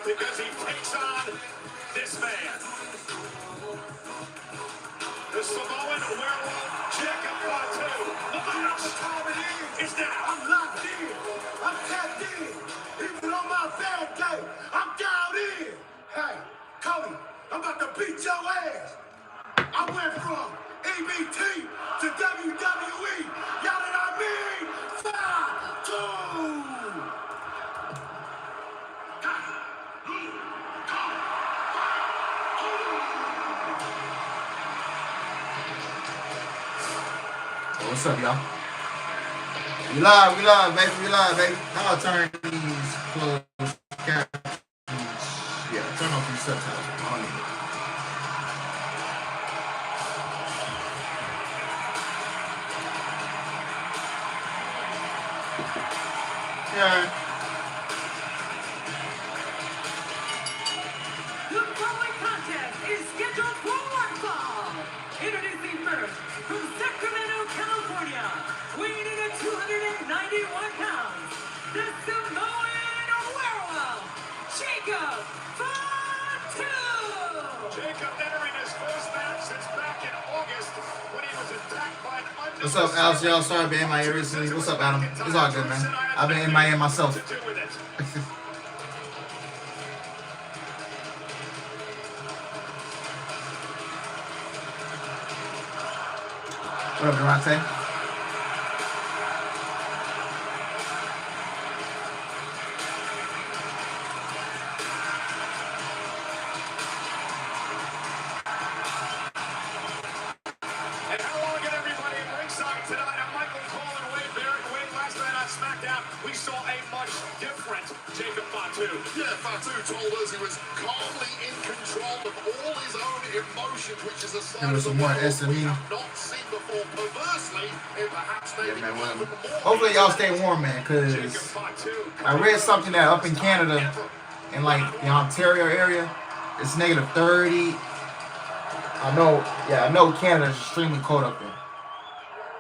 because he takes on this man. The Samoan werewolf, Jacob Fatu. The match is now. I'm locked in. I'm tapped in. Even on my bad day, I'm down in. Hey, Cody, I'm about to beat your ass. I went from EBT to WWE. Y'all know what I mean? 5-2. What's up, y'all? We live, baby. I'll turn these closed captions. Yeah, turn off these subtitles. I don't need it. Yeah. The following contest is scheduled for one fall. Introducing first, from Sacramento, California, weighing in at 291 pounds, the Samoan werewolf, Jacob Fatu. Jacob entering his first match since back in August when he was attacked by an unknown. What's up, Alex? Y'all, sorry I've been in my ear recently. What's up, Adam? It's all good, man. I've been in my ear myself. What up, Durante? And how long did everybody at ringside tonight? I'm Michael Cole and Wade Barrett. Wade, last night on SmackDown, we saw a much different Jacob Fatu. Yeah, Fatu told us he was calmly in control of all his own emotions, which is a sign There was some more SME. we have not seen before. Perversely, it perhaps maybe Yeah, man, even more. hopefully y'all stay warm, man, because I read something that up in Canada, in like the Ontario area, it's -30. I know Canada is extremely cold up there.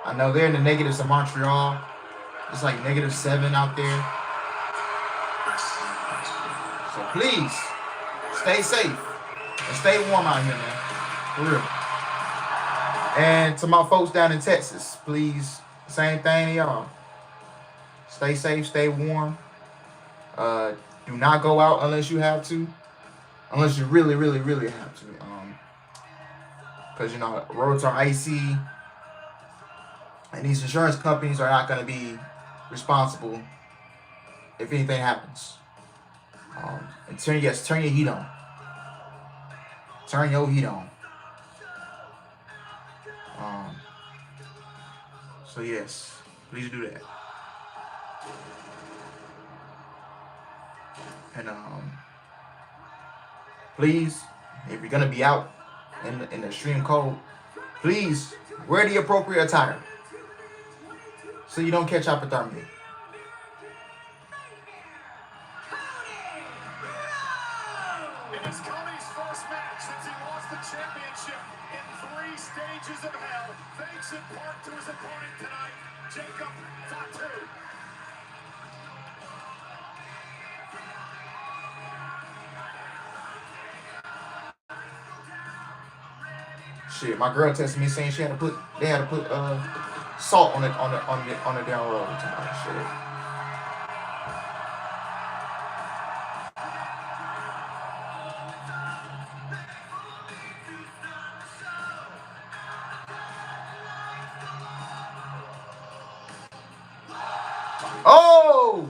I know they're in the negatives in Montreal. It's like -7 out there. So please, stay safe and stay warm out here, man. For real. And to my folks down in Texas, please, same thing to y'all. Stay safe, stay warm. Do not go out unless you have to. Unless you really, really, really have to. Because, you know, roads are icy. And these insurance companies are not going to be responsible if anything happens. And turn your heat on. Turn your heat on. So yes, please do that. And please, if you're gonna be out in the extreme cold, please wear the appropriate attire so you don't catch hypothermia. It is Cody's first match since he lost the championship in 3 stages of hell, thanks in part to his opponent tonight, Jacob Fatu. Shit, my girl texted me saying they had to put salt on the down road tonight. Shit. Oh!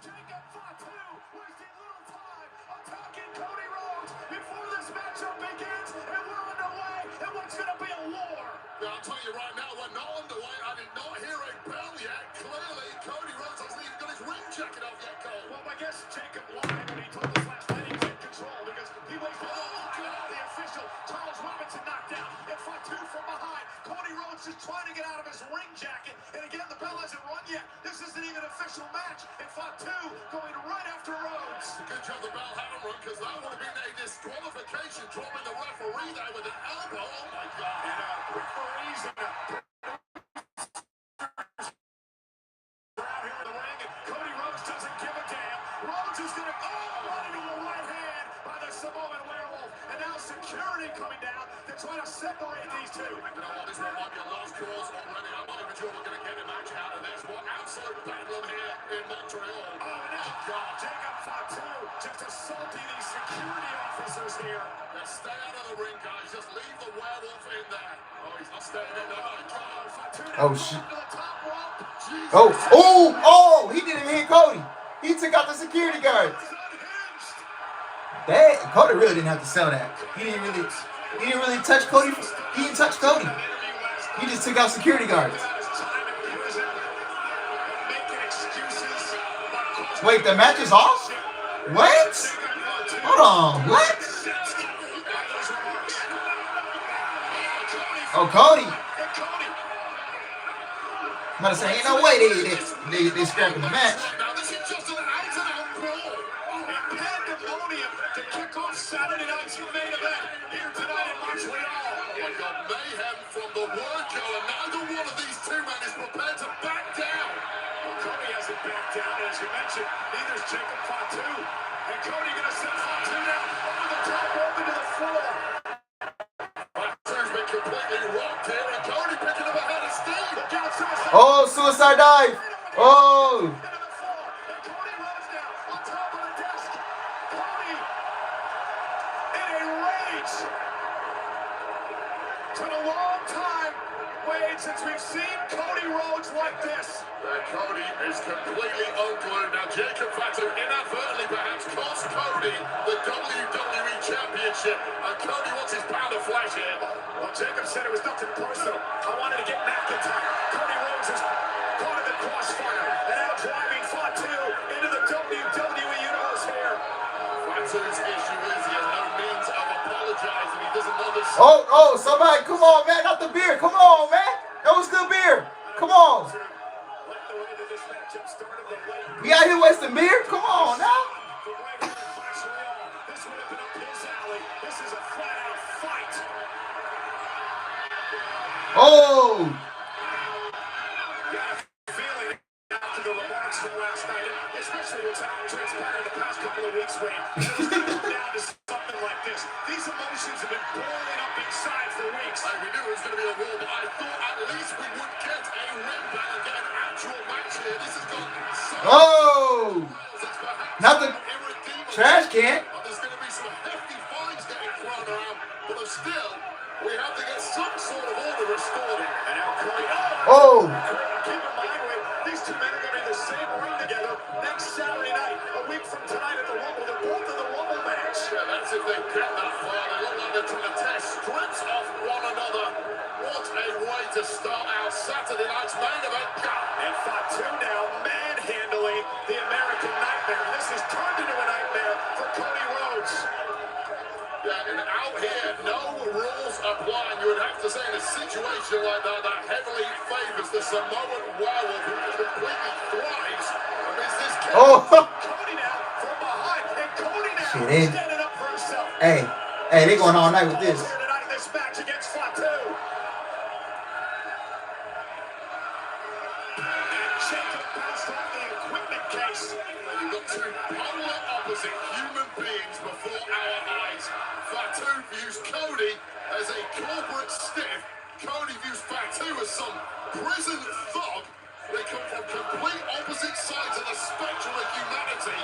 Jacob Fatu wasting little time attacking Cody Rhodes before this matchup begins, and we're underway, and what's going to be a war. Yeah, I'll tell you right now, we're not underway. I did not hear a bell yet. Clearly, Cody Rhodes hasn't even got his ring jacket off yet, Cole. Well, I guess Jacob lied when he told us last night he was in control because he wasted the official Charles Robinson knocked out, and Fatu from behind. Cody Rhodes just trying to get out of his ring jacket, and again, the bell hasn't run yet. This isn't even an official match, and Fatu going right after Rhodes. Good job the bell hadn't run, because that would have been a disqualification, dropping the referee there with an elbow. Oh my God. And referees and out here in the ring, and Cody Rhodes doesn't give a damn. Rhodes is going to right into a right hand. Samoan werewolf, and now security coming down to try to separate these two. You know what, this one might be a lost cause already. I'm not even sure we're going to get a match out of this. What absolute bedlam here in Montreal. Oh, now God, Jacob Fatu just assaulting these security officers here. Now stay out of the ring, guys. Just leave the werewolf in there. Oh, he's not staying in there. Oh, God. Fatu Oh, now shit. to the top rope. Jesus. Oh, he didn't even hit Cody. He took out the security guards. It's unhinged. That Cody really didn't have to sell that. He didn't really touch Cody. He didn't touch Cody. He just took out security guards. Wait, the match is off? What? Hold on. What? Oh, Cody. I'm about to say, ain't no way they scrapping the match. Now this is just an out-and-out brawl. Pandemonium to kick off Saturday night's main event here tonight in Montreal. Oh my God, mayhem from the word go, and neither one of these two men is prepared to back down. Well, Cody hasn't backed down, and as you mentioned, neither's Jacob Fatu. And Cody gonna send Fatu down over the top rope into the floor. Fatu's been completely rocked here, and Cody picking up a head of steam. Look out, suicide. Oh, suicide dive. Oh. Into the floor. And Cody runs down on top of the desk. Cody in a rage. It's been a long time, Wade, since we've seen Cody Rhodes like this. Cody is completely unglued. Now Jacob Fatu inadvertently perhaps cost Cody the WWE Championship. And Cody wants his pound of flesh here. Well, Jacob said it was nothing personal. I wanted to get McIntyre. Cody Rhodes is caught in the crossfire and now driving Fatu into the WWE Universe here. Fatu's issue is he has no means of apologizing. He doesn't understand. Oh, somebody, come on, man. Not the beer. Come on, man. That was good beer. Come on. Like the way that this matchup started, the late We out here wasting beer? Come on now. the right here in Montreal. This would have been up his alley. This is a flat-out fight. Oh. Got a feeling after the remarks from last night, especially what's transpired the past couple of weeks, Wayne, it was going to come down to something like this. These emotions have been boiling up inside for weeks. We knew it was going to be a war, but I thought at least we would get a win back and get an actual match here. This has gone so Oh. it's perhaps Not the irredeemable. trash can. There's going to be some hefty fines getting thrown around, but still, we have to get some sort of order restored here. And now Cody, Oh. keep in mind, Wayne, these two men are going to be in the same ring together next Saturday night, a week from tonight at the Rumble. They're both in the Rumble match. Yeah, that's if they get that far. They look like they're trying to tear strips off one another. What a way to start our Saturday night's main event. And Fatu now manhandling the American Nightmare. This has turned into a nightmare for Cody Rhodes. Yeah, and out here, no rules apply. And you would have to say in a situation like that, that heavily favors the Samoan werewolf who completely thrives amidst this chaos. Oh. Cody now from behind, and Cody now Shit, eh? standing up for himself. Hey, they going all night with this. Here tonight in this match against Fatu. And Jacob bounced off the equipment case. You've got two polar opposite human beings before our eyes. Fatu views Cody as a corporate stiff. Cody views Fatu as some prison thug. They come from complete opposite sides of the spectrum of humanity.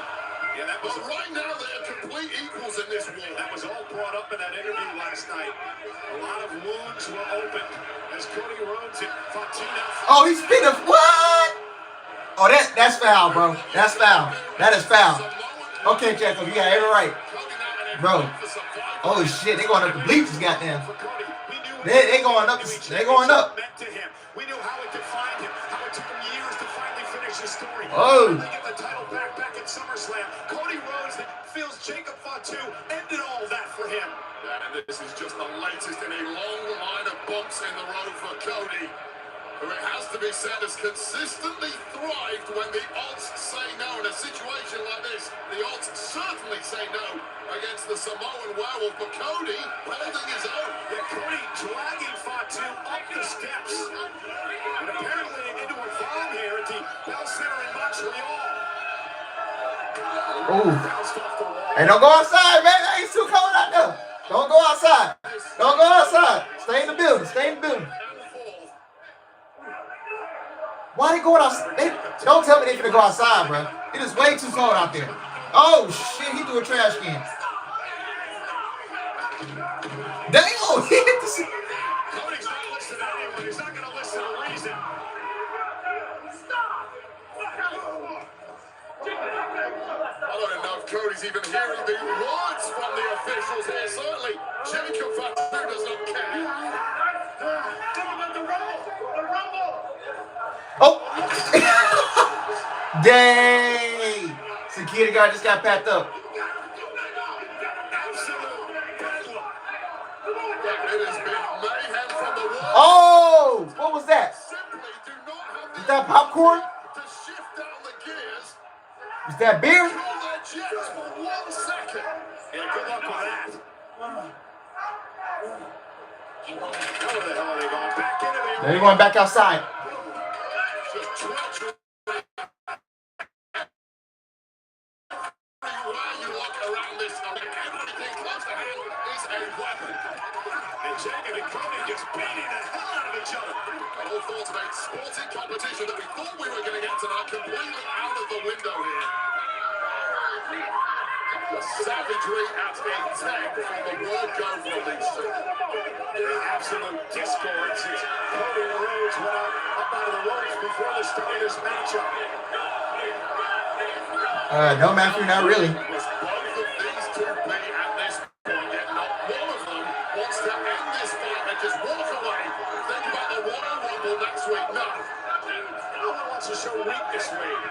Yeah, that was But right now, they are complete equals in this war. That was all brought up in that interview last night. A lot of wounds were opened as Cody Rhodes and Fatu now. Oh, he's spit up. What? Oh, that's foul, bro. That's foul. That is foul. Okay, Jacob, you got every right. Bro. Oh shit, they going up the bleachers, goddamn. For Cody, we knew They going up. They going up. meant to him. We knew how it defined him, how it took him years to finally finish his story. Oh. They get the title back at SummerSlam. Cody Rhodes feels Jacob Fatu ended all that for him. And this is just the latest in a long line of bumps in the road for Cody, who it has to be said has consistently thrived when the odds say no. In a situation like this, the odds certainly say no against the Samoan werewolf, but Cody holding his own. Yeah, Cody dragging Fatu up the steps. And apparently into a farm here at the Bell Center in Montreal. Ooh. Bounced off the wall. Hey, don't go outside, man. That ain't too coming out there. Don't go outside. Don't go outside. Stay in the building. Stay in the building. Why they going outside? Don't tell me they finna go outside, bro. It is way too cold out there. Oh shit, he threw a trash can. Damn, he hit the shit. Cody's not listening to anyone. He's not going to listen to reason. I don't even know if Cody's even hearing the words from the officials here. Certainly, Jacob Fatu does not care. Oh! Dang! Security guard just got packed up. It has been mayhem from the wall. Oh! What was that? Simply do not have Is the that popcorn? to shift down the gears. Is that beer? Cool their jets for 1 second. Yeah, good luck with that. Now where the hell are they going? Back into the They're going back outside. Just treachery. Where you look around this, everything close to hand is a weapon. And Jacob and Cody just beating the hell out of each other. All thoughts of a sporting competition that we thought we were going to get tonight completely out of the window here. The savagery at intent from the word go from these two. Absolute discord since Cody Rhodes went up out of the ropes before the start of this matchup. No, Matthew, not really. Was both of these two be at this point, yet not one of them wants to end this fight and just walk away. Think about the Royal Rumble next week. No. No one wants to show weakness, Wade.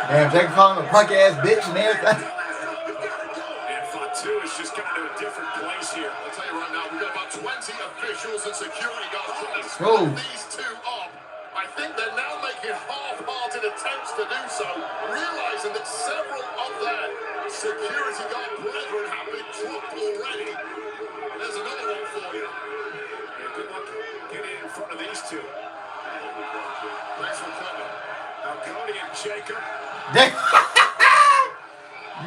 Damn, Jacob calling him a punk ass bitch and everything. And Fatu has just gotten to a different place here. I'll tell you right now, we've got about 20 officials and security guards trying to Oh. split these two up. I think they're now making half-hearted attempts to do so, realizing that several of their security guard brethren have been dropped already. There's another one for you. Yeah, good luck getting in front of these two. Thanks for coming. Now Cody and Jacob. Damn.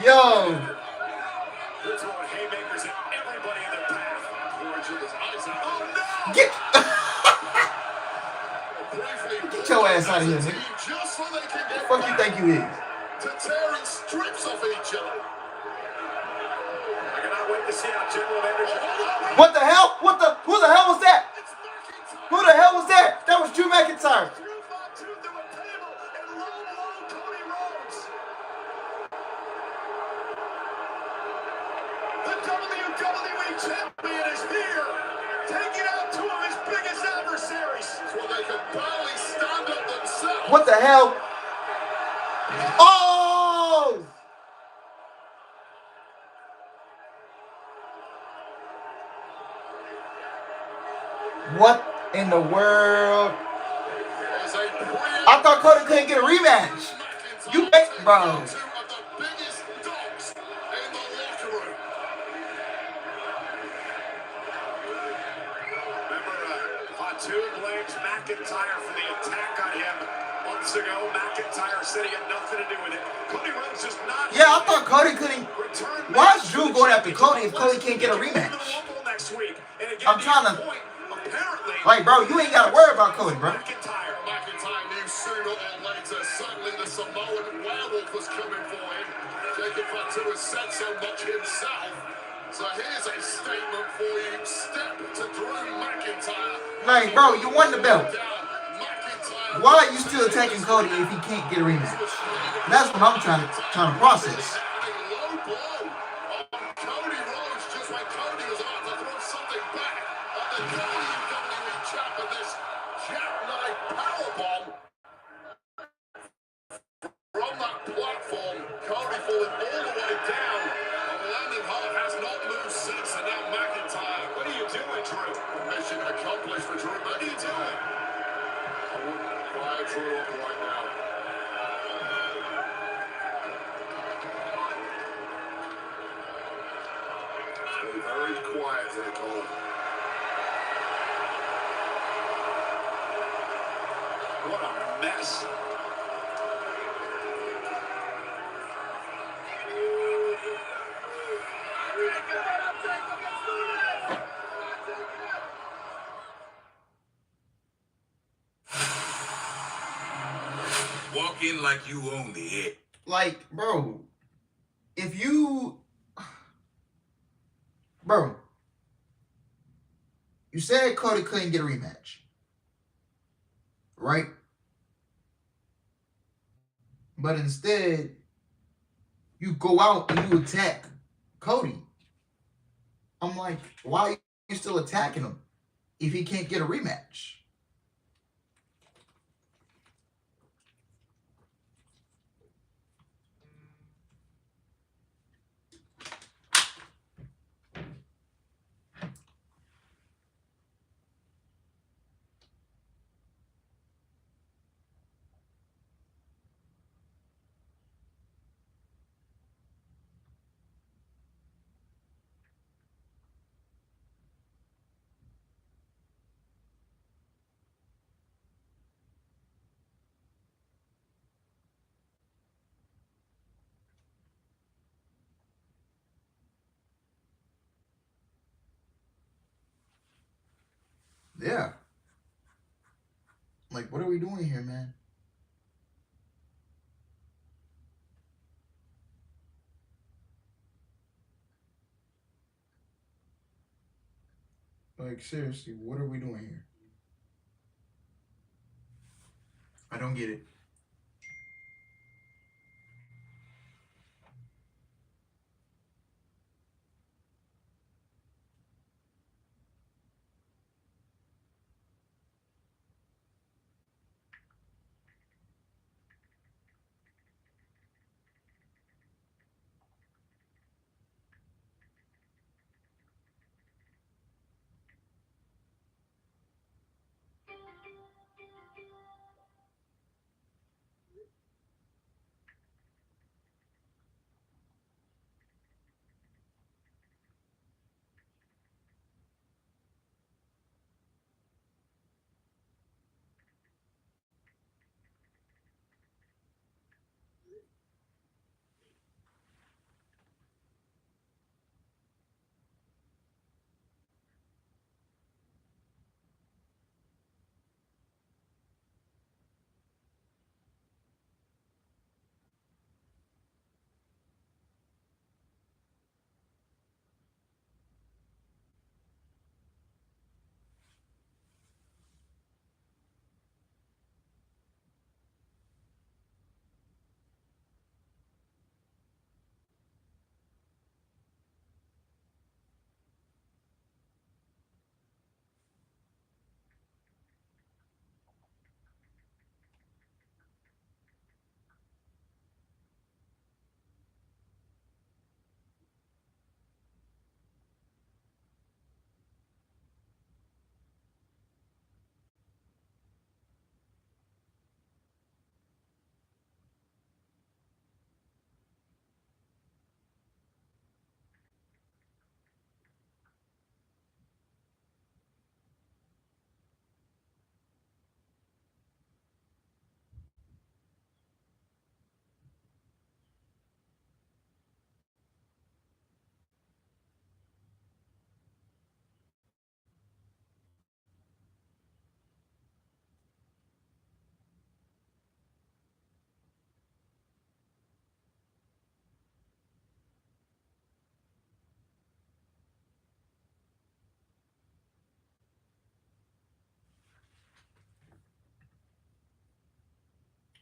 Yo. They're throwing haymakers at everybody in their path. Poor each other's eyes out. Oh, no! Get, Briefly, get your ass out of here, nigga. just so they can get What the fuck you think you is? to tearing strips off each other. I cannot wait to see how General Manager. What the hell? Who the hell was that? Who the hell was that? That was Drew McIntyre. The WWE Champion is here, taking out two of his biggest adversaries. So they can barely stand up themselves. What the hell? Oh! What in the world? There's a I thought Cody couldn't get a rematch. You bet, bro. Two of the biggest dogs in the locker room. Remember, Fatu blames McIntyre for the attack on him months ago. McIntyre said he had nothing to do with it. Cody Rhodes just not. Yeah, I thought Cody couldn't. Return Why is Drew going after Cody if Cody can't get a rematch? next week. And again, I'm trying to. point, apparently, Like, bro, you ain't got to worry about Cody, bro. McIntyre. McIntyre knew sooner or later, certainly the Samoan werewolf was coming for him. Jacob Fatu has said so much himself. So here's a statement for you. Step to Drew McIntyre. Like, bro, you won the belt. McIntyre. Why are you still attacking Cody if he can't get a rematch? That's what I'm trying to process. A low blow on Cody Rhodes just when Cody was about to throw something back at the WWE champ of this jackknife powerbomb. From that platform, Cody falling all the way down. The landing hard has not moved since, and now McIntyre. What are you doing, Drew? Mission accomplished for Drew McIntyre. What are you doing? I wouldn't fire Drew up right now. Stay very quiet here, Cole. What a mess. Walk in like you own the air. Like, bro, if you, bro, you said Cody couldn't get a rematch, right? But instead, you go out and you attack Cody. I'm like, why are you still attacking him if he can't get a rematch? Yeah. Like, what are we doing here, man? Like, seriously, what are we doing here? I don't get it.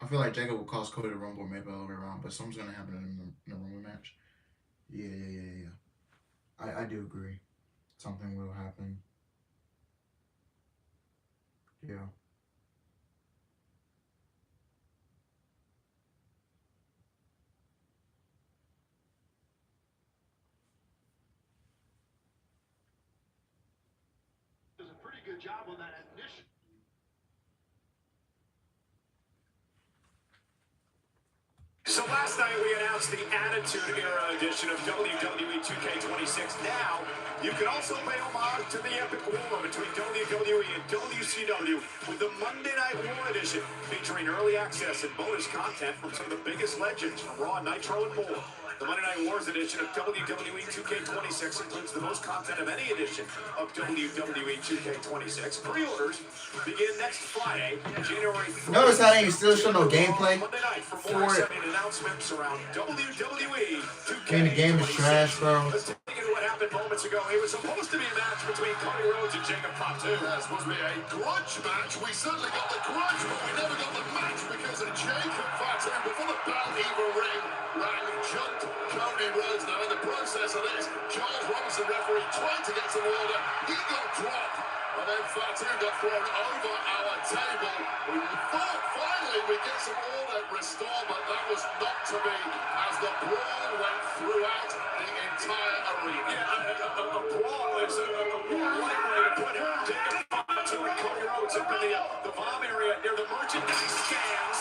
I feel like Jacob will cause Cody to rumble maybe all the way around, but something's gonna happen in the rumble match. Yeah. I do agree. Something will happen. Yeah. Does a pretty good job on that initial. So last night we announced it's the Attitude Era edition of WWE 2K26. Now, you can also pay homage to the epic war between WWE and WCW with the Monday Night War edition, featuring early access and bonus content from some of the biggest legends from Raw, Nitro, and more. The Monday Night Wars edition of WWE 2K26 includes the most content of any edition of WWE 2K26. Pre-orders begin next Friday, January 3rd. Notice how they still show no gameplay Monday night for more exciting announcements around WWE 2K26. Man, the game is trash, bro. Let's take it to what happened moments ago. It was supposed to be a match between Cody Rhodes and Jacob Fatu. That's supposed to be a grudge match. We certainly got the grudge, but we never got the match because of Jacob Fatu. Before the bell even rang, jumped Cody Rhodes. Now in the process of this, Charles Robinson, referee, tried to get some order. He got dropped, and then Fatu got thrown over our table. We thought finally we'd get some order restored, but that was not to be as the brawl went throughout the entire arena. A brawl is a right way to put it. Jacob Fatu and Cody Rhodes up in the bomb area near the merchandise stands.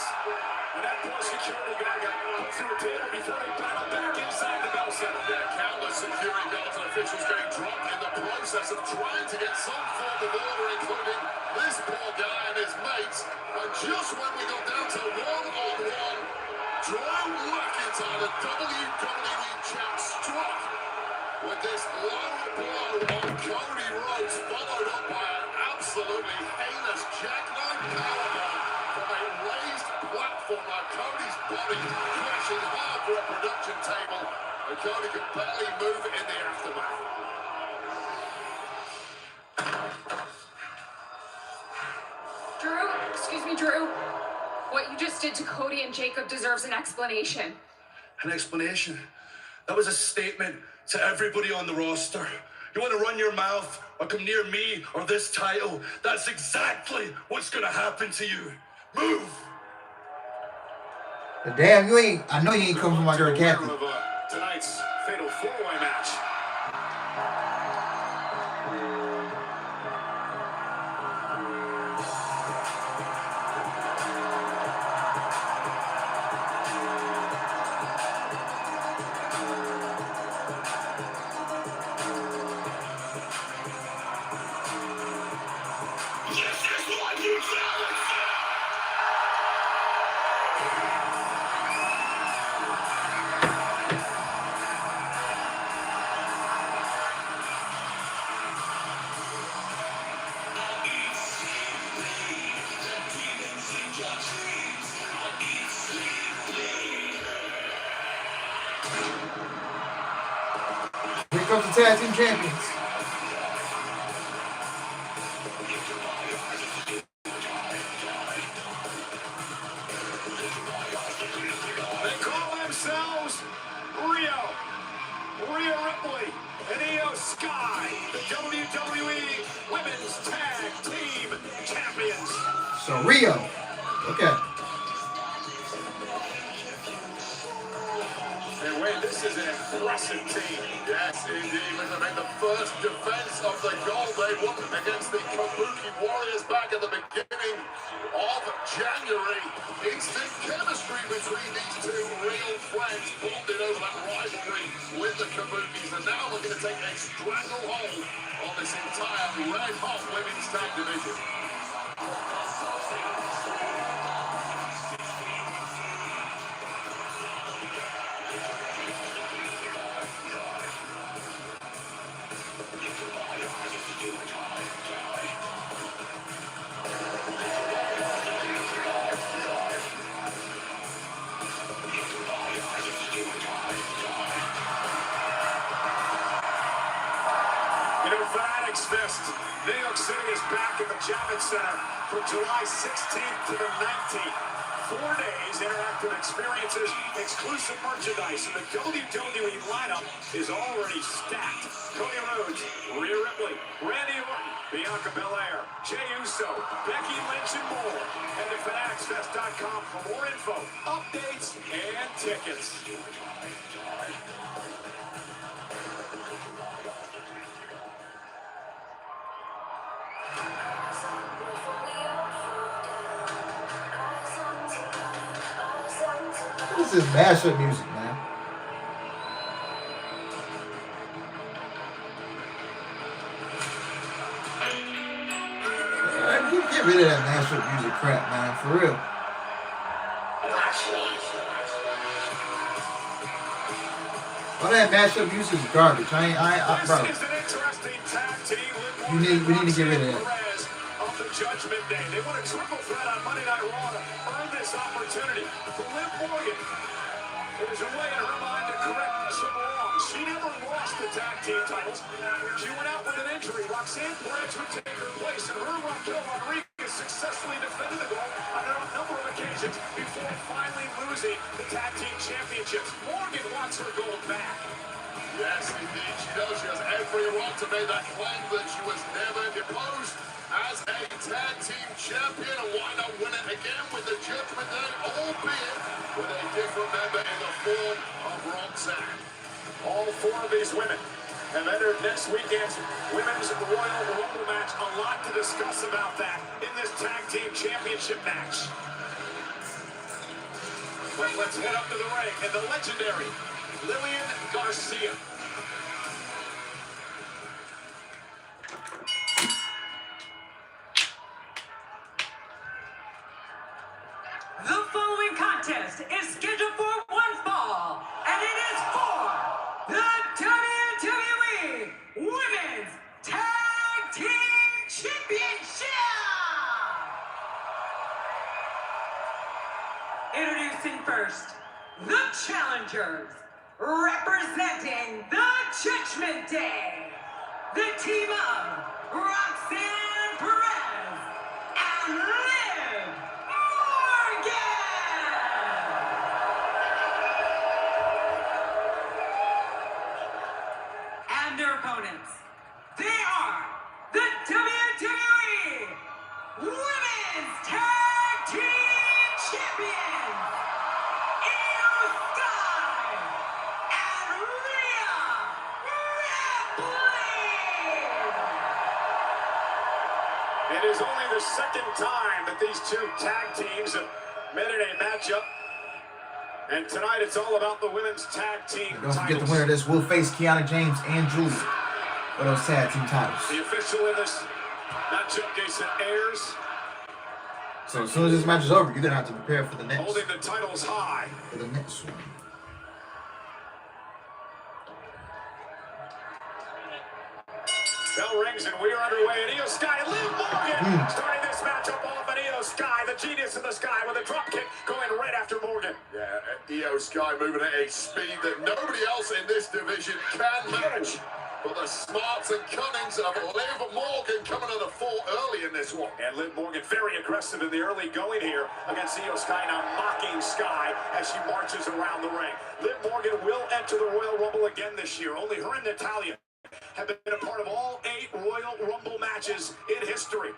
And that poor security guy got put through a table before they battled back inside the bell center. Yeah, countless security guards and officials getting dropped in the process of trying to get some form of order, including this poor guy and his mates. And just when we got down to one-on-one, Drew McIntyre, the WWE champ, struck with this low blow on Cody Rhodes, followed up by an absolutely heinous jackknife powerbomb from a raised platform. Like Cody's body crashing hard for a production table, and Cody could barely move in the aftermath. Drew, excuse me, Drew. What you just did to Cody and Jacob deserves an explanation. An explanation? That was a statement to everybody on the roster. You want to run your mouth or come near me or this title? That's exactly what's going to happen to you. Move! But damn, you ain't. I know you ain't come from my girl Kathy. Of tonight's fatal four-way match. Here comes the tag team champions. They call themselves Rhea Ripley, and Io Sky, the WWE Women's Tag Team Champions. So Rio. Okay. And Wayne, this is an impressive team. Yes, indeed. Look, they made the first defense of the gold they won against the Kabuki Warriors back at the beginning of January. Instant chemistry between these two real friends, bonded over that rivalry with the Kabukis, and now looking to take a stranglehold on this entire red-hot women's tag division. You know, Fanatics Fest, New York City is back at the Javits Center from July 16th to the 19th. 4 days, interactive experiences, exclusive merchandise, and the WWE lineup is already stacked. Cody Rhodes, Rhea Ripley, Randy Orton, Bianca Belair, Jey Uso, Becky Lynch, and more. Head to fanaticsfest.com for more info, updates, and tickets. This is mashup music, man. Get rid of that mashup music crap, man. For real. All that mashup music is garbage. Bro. We need to get rid of that. Of the Judgment Day. They want a triple threat on Monday Night Raw to earn this opportunity. For Liv Morgan, there's a way in her mind to correct some wrongs. She never lost the tag team titles. She went out with an injury. Roxanne Perez would take her place, and her Raquel Rodriguez successfully defended the goal on a number of occasions before finally losing the tag team championships. Morgan wants her gold back. Yes, indeed, she does. She has every right to make that claim that she was never deposed as a tag team champion. And why not win it again with the Judgment Day, albeit with a different member in the form of Roxanne. All four of these women have entered next weekend's Women's Royal Rumble match. A lot to discuss about that in this tag team championship match. But let's head up to the ring and the legendary Lillian Garcia. The following contest is scheduled for one fall, and it is for the WWE Women's Tag Team Championship! Introducing first, the challengers, representing the Judgment Day, the team of Roxanne Perez and Liv Morgan! And their opponents, they are the WWE Women's Tag Team Champions, Io Sky and Rhea Ripley! It is only the second time that these two tag teams have met in a matchup. And tonight it's all about the women's tag team Don't forget titles. the winner of this will face Kiana James and Julie for those tag team titles. The official in this matchup, Jason Ayers, So as soon as this match is over, you're gonna have to prepare for the next holding the titles high. one. Bell rings and we are underway. And Io Sky, Liv Morgan starting this matchup off. And Io Sky, the genius in the sky, with a drop kick going right after Morgan. Yeah, Io Sky moving at a speed that nobody else in this division can match. But the smarts and cunnings of Liv Morgan coming to the fore early in this one. And Liv Morgan very aggressive in the early going here against Io Sky, now mocking Sky as she marches around the ring. Liv Morgan will enter the Royal Rumble again this year. Only her and Natalya have been a part of all 8 Royal Rumble matches in history.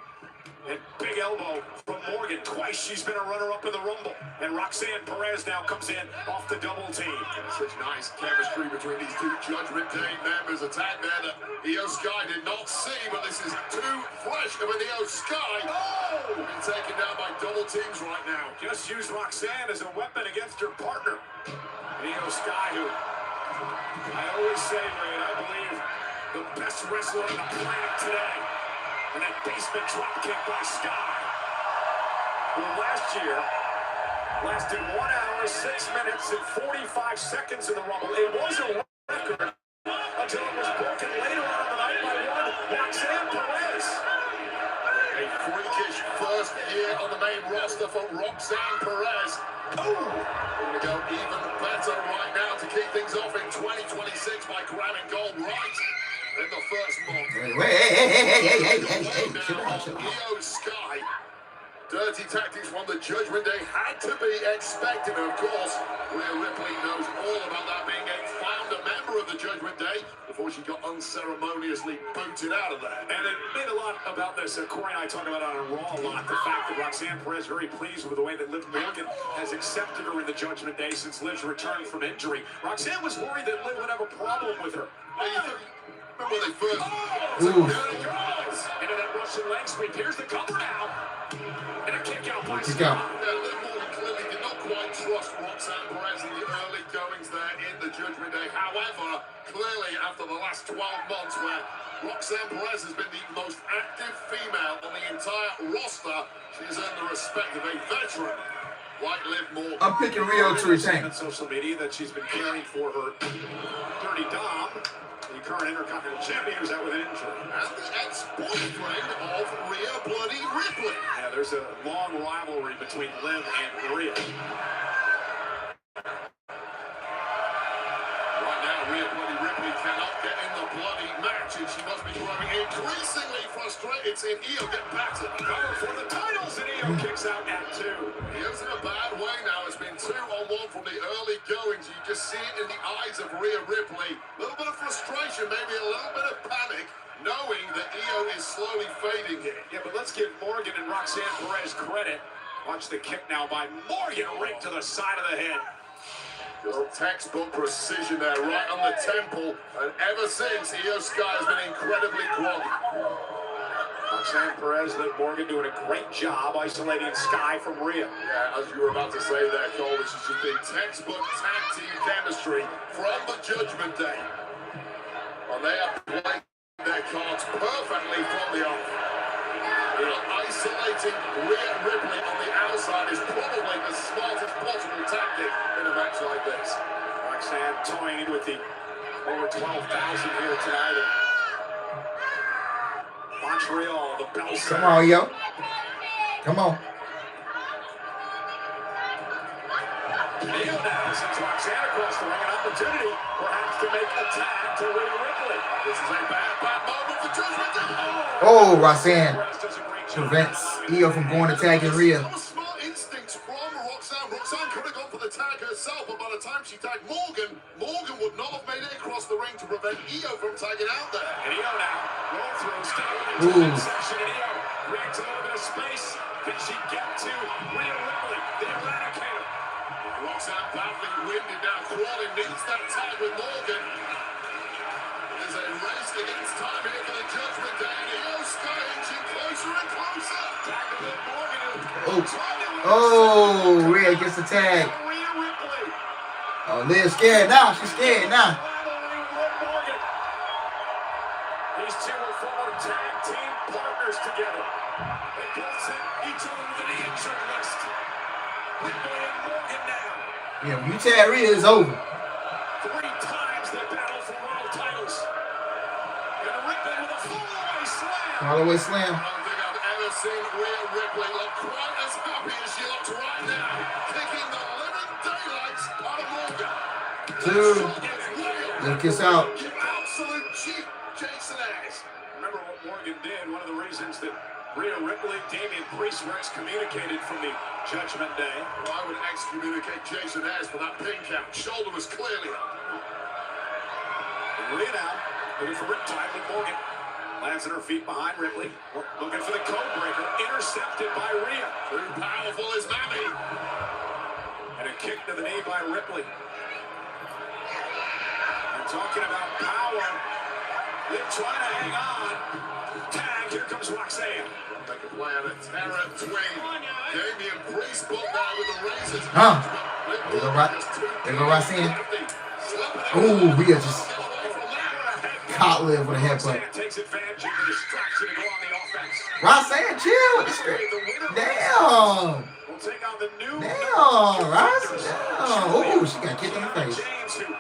And big elbow from Morgan. Twice she's been a runner-up in the Rumble. And Roxanne Perez now comes in off the double team. Such nice chemistry between these two Judgment Day members. Attack there that Io Sky did not see, but this is too fresh of an Io Sky. Oh! Being taken down by double teams right now. Just used Roxanne as a weapon against her partner. And Io Sky, who I always say, Ray, I believe the best wrestler on the planet today. And that basement drop kick by Sky, who last year lasted 1 hour, 6 minutes, and 45 seconds in the Rumble. It was a record until it was broken later on in the night by one Roxanne Perez. A freakish first year on the main roster for Roxanne Perez. Oh! Going to go even better right now to kick things off in 2026 by grabbing gold right in the first month. Hey. Io Sky. Dirty tactics from the Judgment Day had to be expected. Of course, Rhea Ripley knows all about that, being a founder member of the Judgment Day before she got unceremoniously booted out of there. And it made a lot about this. Corey and I talk about it on Raw a lot. The fact that Roxanne Perez very pleased with the way that Liv Morgan has accepted her in the Judgment Day since Liv's return from injury. Roxanne was worried that Liv would have a problem with her. Remember when they first... There it goes! Into that Russian leg sweep. Here's the cover now. And a kick out by Scott. Liv Morgan clearly did not quite trust Roxanne Perez in the early goings there in the Judgment Day. However, clearly after the last 12 months where Roxanne Perez has been the most active female on the entire roster. She has earned the respect of a veteran like Liv Morgan. I'm picking Rio to retain. On social media that she's been caring for her dirty Dom, the current Intercontinental Champion, who's out with an injury. And the ex-boyfriend of Rhea Bloody Ripley. Yeah, there's a long rivalry between Liv and Rhea. Right now, Rhea Bloody Ripley cannot get in the bloody match, and she must be growing increasingly frustrated seeing Io get battered. Cover for the titles, and Io kicks out at 2. Io's in a bad way now. It's been 2-on-1 from the early goings. You just see it in the eyes of Rhea Ripley. A little bit of frustration, maybe a little bit of panic, knowing that Io is slowly fading here. Yeah, but let's give Morgan and Roxanne Perez credit. Watch the kick now by Morgan, right to the side of the head. Just textbook precision there, right on the temple. And ever since, Io Sky has been incredibly groggy. Roxanne Perez, Liv Morgan doing a great job isolating Sky from Rhea. Yeah, as you were about to say there, Cole, this has just been textbook tag team chemistry from the Judgment Day. And they have played their cards perfectly from the off. You know, isolating Rhea Ripley on the outside is probably the smartest possible tactic in a match like this. Roxanne toying with the over 12,000 here tonight in Montreal, the bell. Come on, yo. Come on. Io now sends Roxanne across the ring, an opportunity perhaps to make a tag to Rhea Ripley. This is a bad moment for Judgment Day. Oh, Roxanne Perez does a great job. prevents Io from going to tagging Rhea. Those smart instincts from Roxanne. Roxanne could have gone for the tag herself, but by the time she tagged Morgan, Morgan would not have made it across the ring to prevent Io from tagging out there. And Io now roll through, still into Ooh. the section, and Io creates a little bit of space. Can she get to Rhea Ripley, the Eradicator? Roxanne badly winded now, crawling, needs that tag with Morgan. There's a race against time here for the Judgment Day, and Io Sky inching closer and closer. Tag to Liv Morgan, who Oh. tried to Oh, Rhea gets the tag. Rhea Ripley. Oh, Liv's scared now. She's scared now. These two are former tag team partners together. They both sent each other to the injured list. Ripley and Morgan now. Yeah, when you tag Rhea, it's over. 3 times they battled for world titles. And Ripley with a fall-away slam. All the way slam. I don't think I've ever seen Rhea Ripley look quite as happy as she looks right now, kicking the living daylights out of Morgan. Two. Liv kiss out. You absolute cheat, Jason Ayers. Remember what Morgan did? One of the reasons that Rhea Ripley, Damian Priest were excommunicated from the Judgment Day. Well, I would excommunicate Jason Ayers for that pin count. Shoulder was clearly up. And Rhea now looking for riptide with Morgan. Lands at her feet behind Ripley. Looking for the code breaker. Intercepted by Rhea. Too powerful is Mammy. And a kick to the knee by Ripley. And talking about power, Liv trying to hang on. Tag, here comes Roxanne. Make a play on a terror twin. Damian Priest booked there with the razors. Huh. There go Roxanne. Ooh, Rhea just caught Liv with a headbutt. Roxanne takes advantage of the distraction to go on the offense. Roxanne, chill with the straight. Damn. We'll take on the new Damn, Roxanne. Damn. Ooh, she got kicked in the face. James, who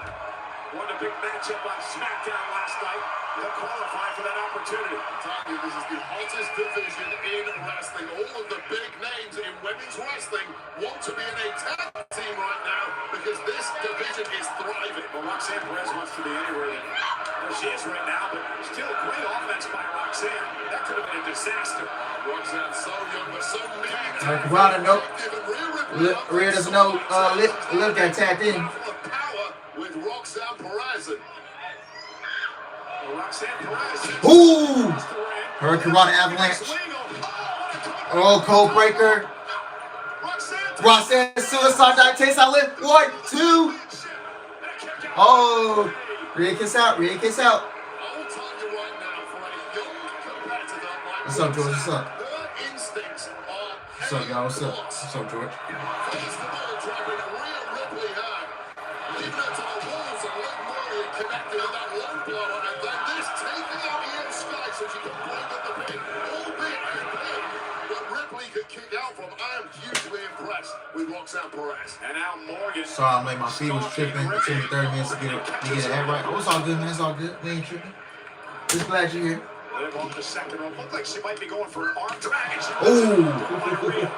won a big matchup on SmackDown last night. They'll qualify for that opportunity. I'm telling you, this is the hottest division in wrestling. All of the big names in women's wrestling want to be in a tag team right now because this division is thriving. Well, Roxanne Perez wants to be anywhere where she is right now, but still a great offense by Roxanne. That could have been a disaster. Roxanne's so young but so mean. Rhea nope. Rhea doesn't know Liv got tapped in. Power with Roxanne Perez. Roxanne Perez. Ooh! Hurricane Avalanche. Oh, code breaker. Roxanne suicide dive takes out Liv. 1, 2. Oh, Rhea kiss out. Rhea kiss out. I'll tell you right now, for a young competitor like What's up, George? What's up? her instincts are What's up, y'all? What's up? What's up, George? First of all, driving a Rhea Ripley hard, leaving her to the walls and Liv Morgan connected with that lung blower, and then this taking out Io so she can break up the pin, albeit a pin that Ripley could kick out from. I am hugely impressed with Roxanne Perez. And now Morgan. Sorry, I'm like my feet was tripping. It took me 30 minutes to get it head right. Oh, it's all good, man. It's all good. We ain't tripping. Just glad you're here. Liv on the second row. Looked like she might be going for an arm drag. Ooh. Yeah,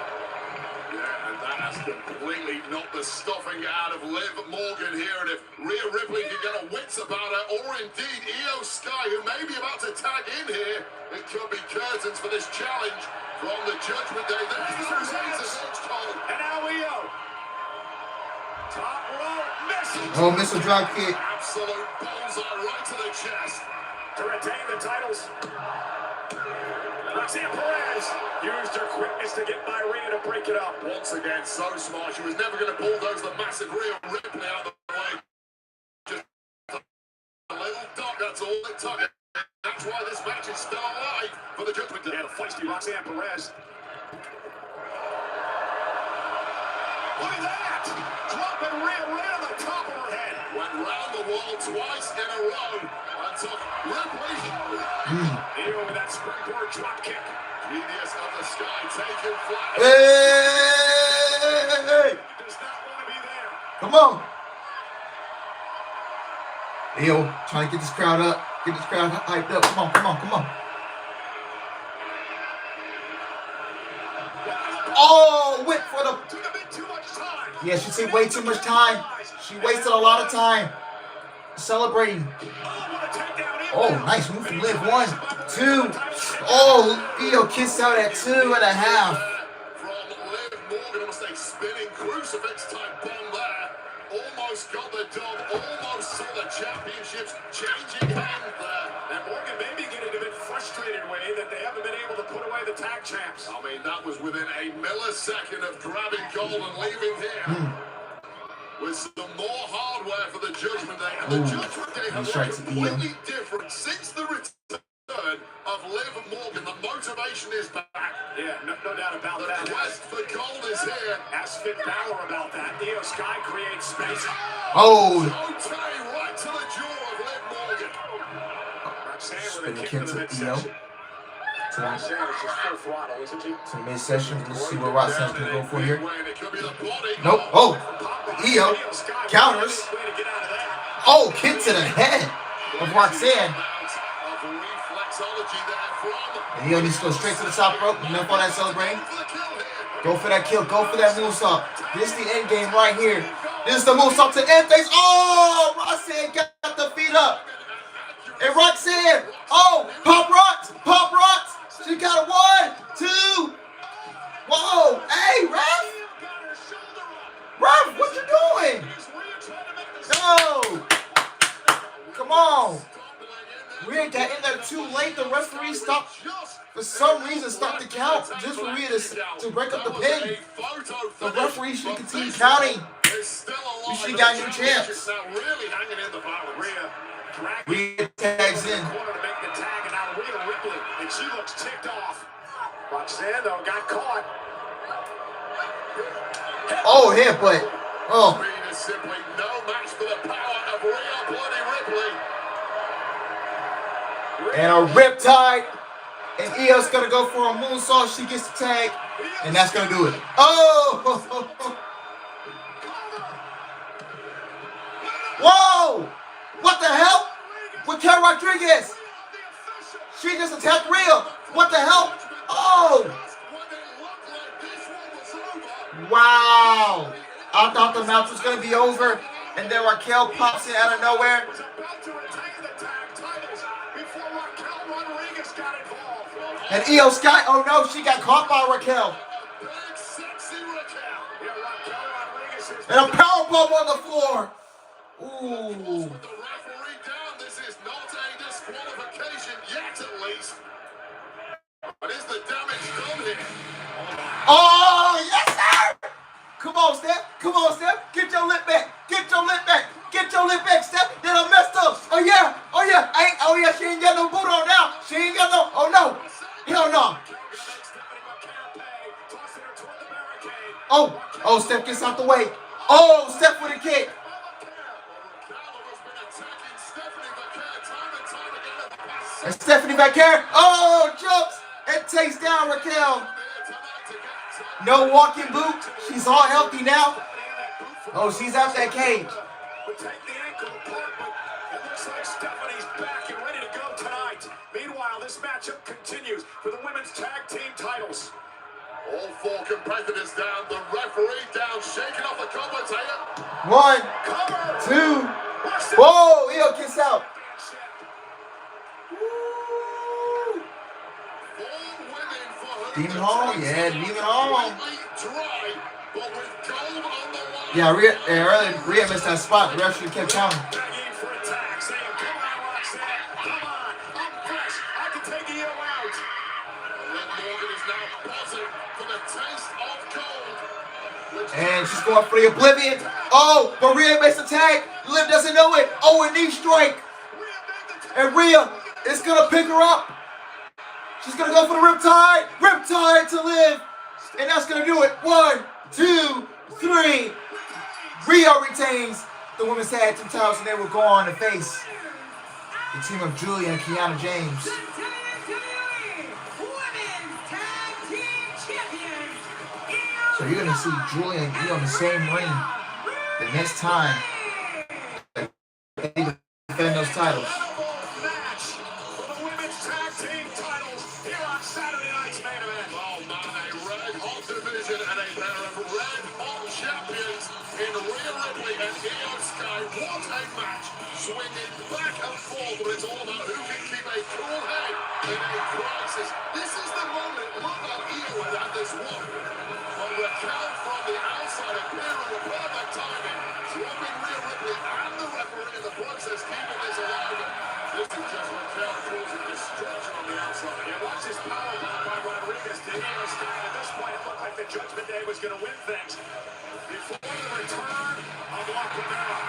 and that has completely knocked the stuffing out of Liv Morgan here. And if Rhea Ripley can get a wits about her, or indeed Io Sky, who may be about to tag in here, it could be curtains for this challenge from the Judgment Day. There's the razor's edge, Cole. And now Io. Top row. Missile. Oh, missile drop kick. Absolute bullseye right to the chest. To retain the titles. Roxanne Perez used her quickness to get by Rhea to break it up. Once again, so smart. She was never going to bulldoze the massive Rhea Ripley out of the way. Just a little dog, that's all it took. That's why this match is still alive for the Judgment Day. And a feisty Roxanne Perez. Look at that! Dropping Rhea right on the top of her head. Went round the wall twice in a row and took Ripley. Io with that springboard drop kick. Genius of the Sky taken flat. Hey! Does not want to be there. Come on. Io, trying to get this crowd up. Get this crowd hyped up. Come on, come on, come on. Oh, whip for the... Took a bit too much time. Yeah, she took way too much time. She wasted a lot of time celebrating. What a takedown. Oh, nice move from Liv. 1, 2. Oh, Io kissed out at 2.5. From Liv Morgan, almost a spinning crucifix type bomb there. Almost got the dub, almost saw the championships changing hands there. And Morgan may be getting a bit frustrated way that they haven't been able to put away the tag champs. I mean, that was within a millisecond of grabbing gold and leaving here. With some more hardware for the Judgment Day. And the Judgment Day have looked completely different since the return of Liv Morgan. The motivation is back. Yeah, no doubt about The that. quest for gold is here. Ask Finn Balor about that. Io Sky creates space. Oh. Okay, right to the jaw of Liv Morgan. Roxanne with a Spinning kick kick to the to Io. midsection. Roxanne is just full throttle, isn't she? To the midsection. Let's see what Roxanne's going to go for here. It could be the body. Nope. Oh. Io counters. Way to get out of that. Oh, kick to the head of Roxanne. And Io needs to go straight to the top rope. Enough on that celebrating. Go for that kill. Go for that moonsault. This is the end game right here. This is the moonsault to end things. Oh, Roxanne got the feet up. And Roxanne. Oh, pop rocks. Pop rocks. She got a 1, 2. Whoa. Hey, Ref. Ref, what you doing? No. Come on. We ain't got in there too late. The referee stopped, for some reason, stopped the count just for Rhea to break up the pin. The referee should continue counting. We should have got new champs. Rhea tags in. And she looks ticked off. Roxanne, though, got caught. Oh, headbutt. Oh. Speed is simply no match for the power of Rhea Bloody Ripley. And a riptide. And Io's going to go for a moonsault. She gets the tag. And that's going to do it. Oh. Whoa. What the hell? With Kel Rodriguez. She just attacked Rhea. What the hell? Oh. Wow. I thought the match was going to be over. And then Raquel pops in out of nowhere. And Io Sky, oh no, she got caught by Raquel. And a powerbomb on the floor. Ooh. This is not a disqualification yet, at least. But is the damage done here? Oh, yes, sir. Come on, Steph. Come on, Steph. Get your lip back. Get your lip back. Get your lip back, Steph. Then I messed up. Oh, yeah. Oh, yeah. Oh, yeah. She ain't got no boot on now. She ain't got no. Oh, no. Hell no. Oh, Steph gets out the way. Oh, Steph with a kick. And Stephanie back here. Oh, jumps and takes down Raquel. No walking boot. She's all healthy now. Oh, she's out that cage. Would take the ankle apart, but it looks like Stephanie's back and ready to go tonight. Meanwhile, this matchup continues for the women's tag team titles. All four competitors down, the referee down, shaking off the commentator. 1, Cover. 2. Whoa, heel kicks out. Demon Hall? Yeah, Demon Hall. Yeah, Rhea missed that spot. The referee kept counting. And she's going for the Oblivion. Oh, but Rhea makes a tag. Liv doesn't know it. Oh, a knee strike. And Rhea is going to pick her up. She's going to go for the Riptide. Riptide to Liv. And that's going to do it. 1, 2, 3. Rhea retains the women's tag team titles, and they will go on to face the team of Julia and Kiana James. So you're going to see Julia and Io in the same ring the next time they defend those titles. Swinging back and forth, but it's all about who can keep a cool head in a crisis. This is the moment. Look at Io at this one. But Raquel from the outside appearing with perfect timing, dropping Rhea Ripley and the referee in the process, keeping this alive. This is just Raquel causing destruction on the outside. Yeah, watch this power bomb by Rodriguez to Io Sky. At this point, it looked like the Judgment Day was going to win things. Before the return of La Primera,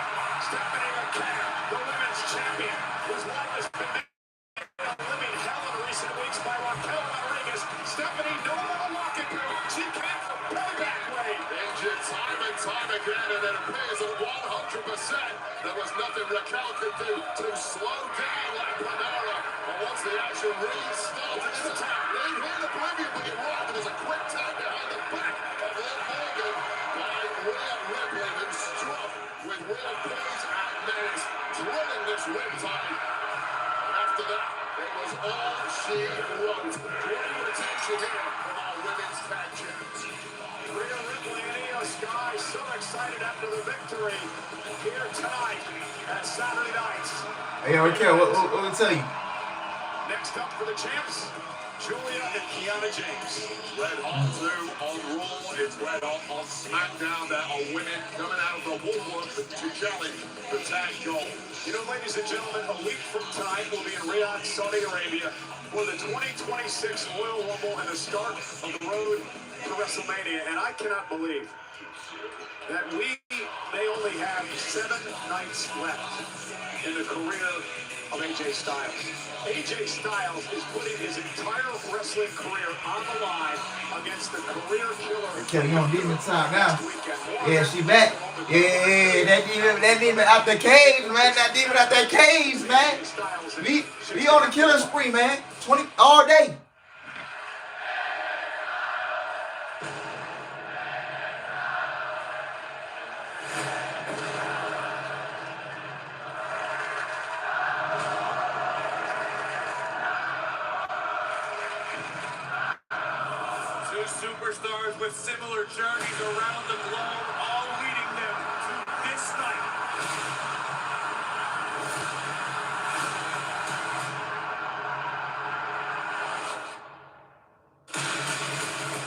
Stephanie Raquel, the women's champion, was one that's been living hell in recent weeks by Raquel Rodriguez. Stephanie, no more walking through. She came from payback way. Injured time and time again, and it appears that 100% there was nothing Raquel could do to slow down La Primera. And once the action restarted, it's a tap. They hit the Oblivion, but you're right, there was a quick tap behind the back of Liv Morgan by Rhea Ripley, who struck with real poise and menace, drilling this riptide. After that, it was all she wrote. Great potential here from our women's tag champs. Rhea Ripley and Io Sky so excited after the victory here tonight at Saturday nights. Hey, Raquel, what will tell you? Next up for the champs, Julia and Kiana James. Red Hot 2 on Raw, it's Red Hot on SmackDown. There are women coming out of the woodwork to challenge the tag goal. You know, ladies and gentlemen, a week from tonight we'll be in Riyadh, Saudi Arabia for the 2026 Royal Rumble and the start of the road to WrestleMania. And I cannot believe that we may only have 7 nights left in the career of AJ Styles. AJ Styles is putting his entire wrestling career on the line against the career killer. Okay, you on demon time now. Yeah, she back. Yeah, that demon out the cage, man. That demon out that cage, man. We on the killing spree, man. 20 all day. Superstars with similar journeys around the globe, all leading them to this night.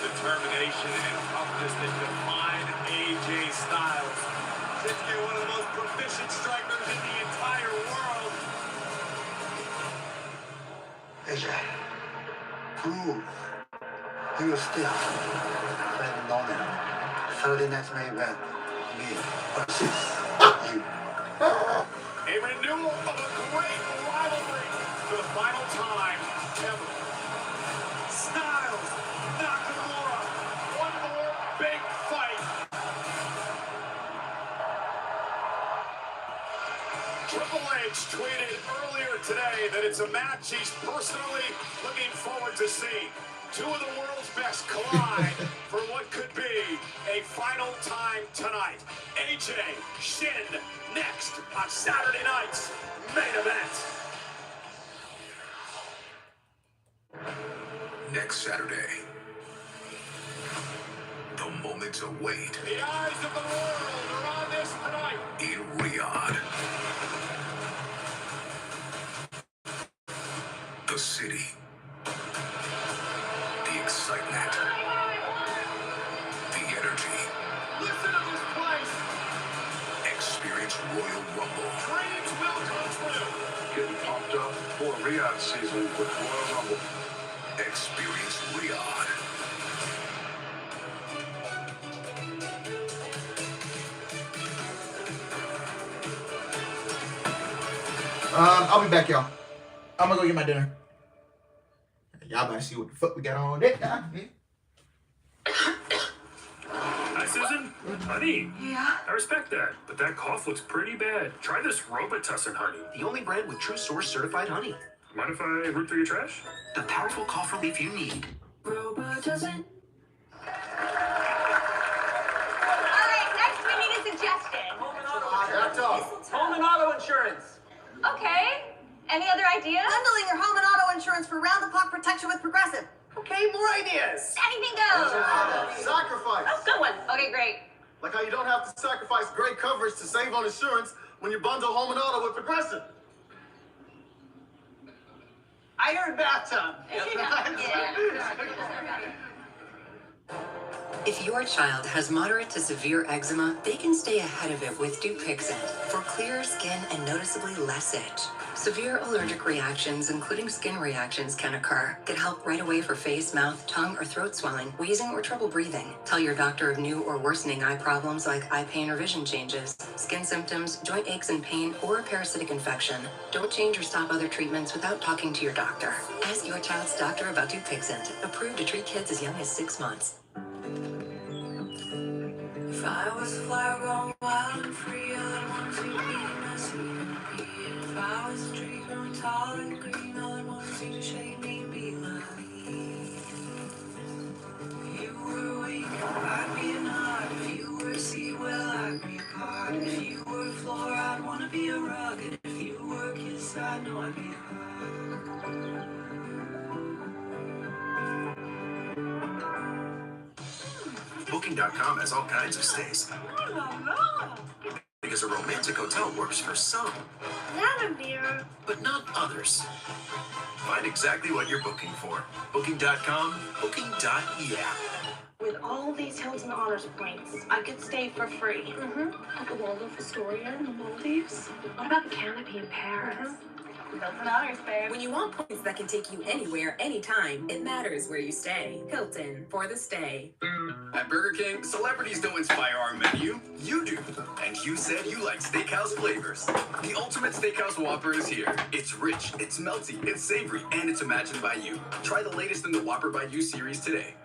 Determination and toughness that define AJ Styles. This is one of the most proficient strikers in the entire world. AJ, prove you are still phenomenal. Saturday night's main event, me versus you. A renewal of a great rivalry for the final time ever. Styles, Nakamura, one more big fight. Triple H Edge tweeted earlier today that it's a match he's personally looking forward to seeing. Two of the world's best collide for what could be a final time tonight. AJ, Shin, next on Saturday night's main event. Next Saturday, the moments await. The eyes of the world are on this tonight. In Riyadh, the city, the excitement, the energy. Listen to this place. Experience Royal Rumble. Dreams will come true. Getting pumped up for Riyadh season with Royal Rumble. Experience Riyadh. I'll be back, y'all. I'm gonna go get my dinner. Y'all better see what the fuck we got on deck. Hi, Susan. Honey. Yeah? I respect that, but that cough looks pretty bad. Try this Robitussin honey. The only brand with True Source certified honey. Mind if I root through your trash? The powerful cough relief you need. Robitussin. All right, next we need a suggestion. Home and auto insurance. Okay. Any other ideas? Bundling your home and auto insurance for round-the-clock protection with Progressive. Okay, more ideas. Anything goes. Sacrifice. Oh, good one. Okay, great. Like how you don't have to sacrifice great coverage to save on insurance when you bundle home and auto with Progressive. Iron bathtub. If your child has moderate to severe eczema, they can stay ahead of it with Dupixent for clearer skin and noticeably less itch. Severe allergic reactions, including skin reactions, can occur. Get help right away for face, mouth, tongue, or throat swelling, wheezing, or trouble breathing. Tell your doctor of new or worsening eye problems like eye pain or vision changes, skin symptoms, joint aches and pain, or a parasitic infection. Don't change or stop other treatments without talking to your doctor. Ask your child's doctor about Dupixent, approved to treat kids as young as 6 months. If I was a flower growing wild and free, I'd want to be messy and be. If I was a tree growing tall and green, I'd want you to shake me and be like me. If you were weak, I'd be a knot. If you were a sea, well, I'd be a part. If you were a floor, I'd want to be a rug. And if you were a kiss, I'd know I'd be a hug. Booking.com has all kinds of stays. Because a romantic hotel works for some, but not others. Find exactly what you're booking for. Booking.com, booking.yeah. With all these Hilton Honors points, I could stay for free. At the Waldorf Astoria in the Maldives. What about the Canopy in Paris? Hilton Honors, babe. When you want points that can take you anywhere, anytime, it matters where you stay. Hilton, for the stay. At Burger King, celebrities don't inspire our menu. You do. And you said you like steakhouse flavors. The ultimate steakhouse Whopper is here. It's rich, it's melty, it's savory, and it's imagined by you. Try the latest in the Whopper by You series today.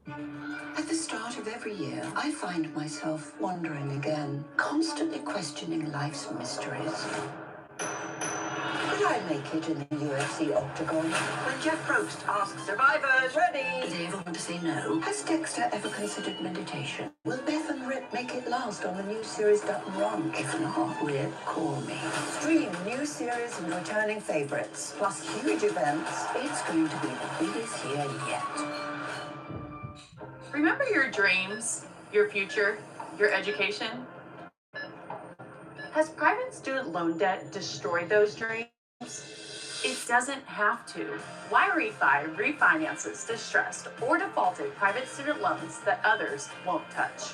At the start of every year, I find myself wondering again, constantly questioning life's mysteries. Could I make it in the UFC octagon? When Jeff Probst asks survivors, ready? Do they ever want to say no? Has Dexter ever considered meditation? Will Beth and Rip make it last on the new series Gut and Run? If not, Rip, call me. Stream new series and returning favorites, plus huge events. It's going to be the biggest year yet. Remember your dreams, your future, your education? Has private student loan debt destroyed those dreams? It doesn't have to. Why refi refinances distressed or defaulted private student loans that others won't touch?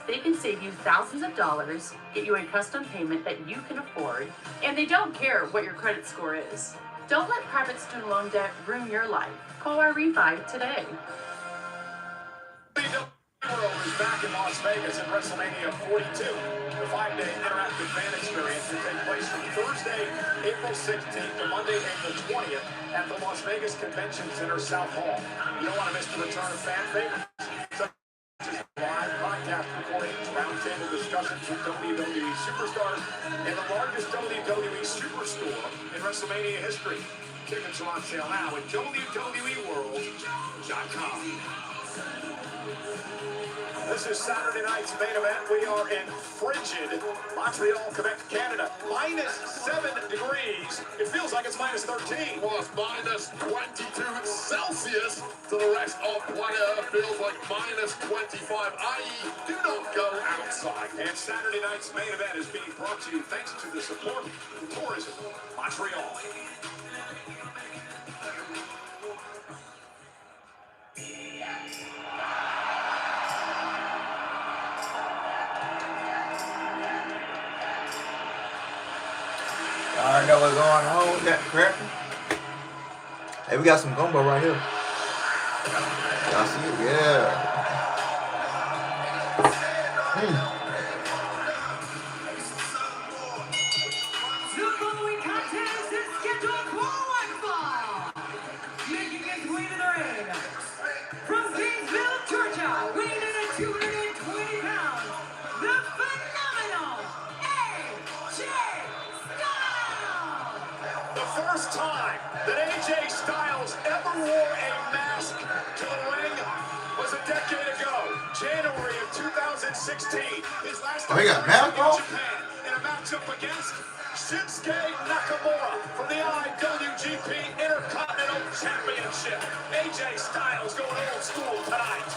They can save you thousands of dollars, get you a custom payment that you can afford, and they don't care what your credit score is. Don't let private student loan debt ruin your life. Call our refi today. World is back in Las Vegas at WrestleMania 42. The 5-day interactive fan experience will take place from Thursday, April 16th to Monday, April 20th at the Las Vegas Convention Center South Hall. You don't want to miss the return of fan favorites such as live podcast recordings, roundtable discussions with WWE superstars, and the largest WWE WrestleMania history. Tickets are on sale now at WWEWorld.com. This is Saturday night's main event. We are in Frigid, Montreal, Quebec, Canada. -7 degrees. It feels like it's -13. Well, it's -22 Celsius to the rest of planet Earth. Feels like -25, i.e. do not go outside. And Saturday night's main event is being brought to you thanks to the support of Tourism Montreal. I already know what's going on with that crap. Hey, we got some gumbo right here. Y'all see it? Yeah. The following contest is scheduled for one fall. Making his way to the ring. From Gainesville, Georgia, weighing in at 220 pounds, the phenomenal AJ Styles. The first time that AJ Styles ever wore a mask to the ring was a decade ago, January of 2016. His last Oh, he got mask on? Japan in a matchup against Shinsuke Nakamura from the IWGP Intercontinental Championship. AJ Styles going old school tonight.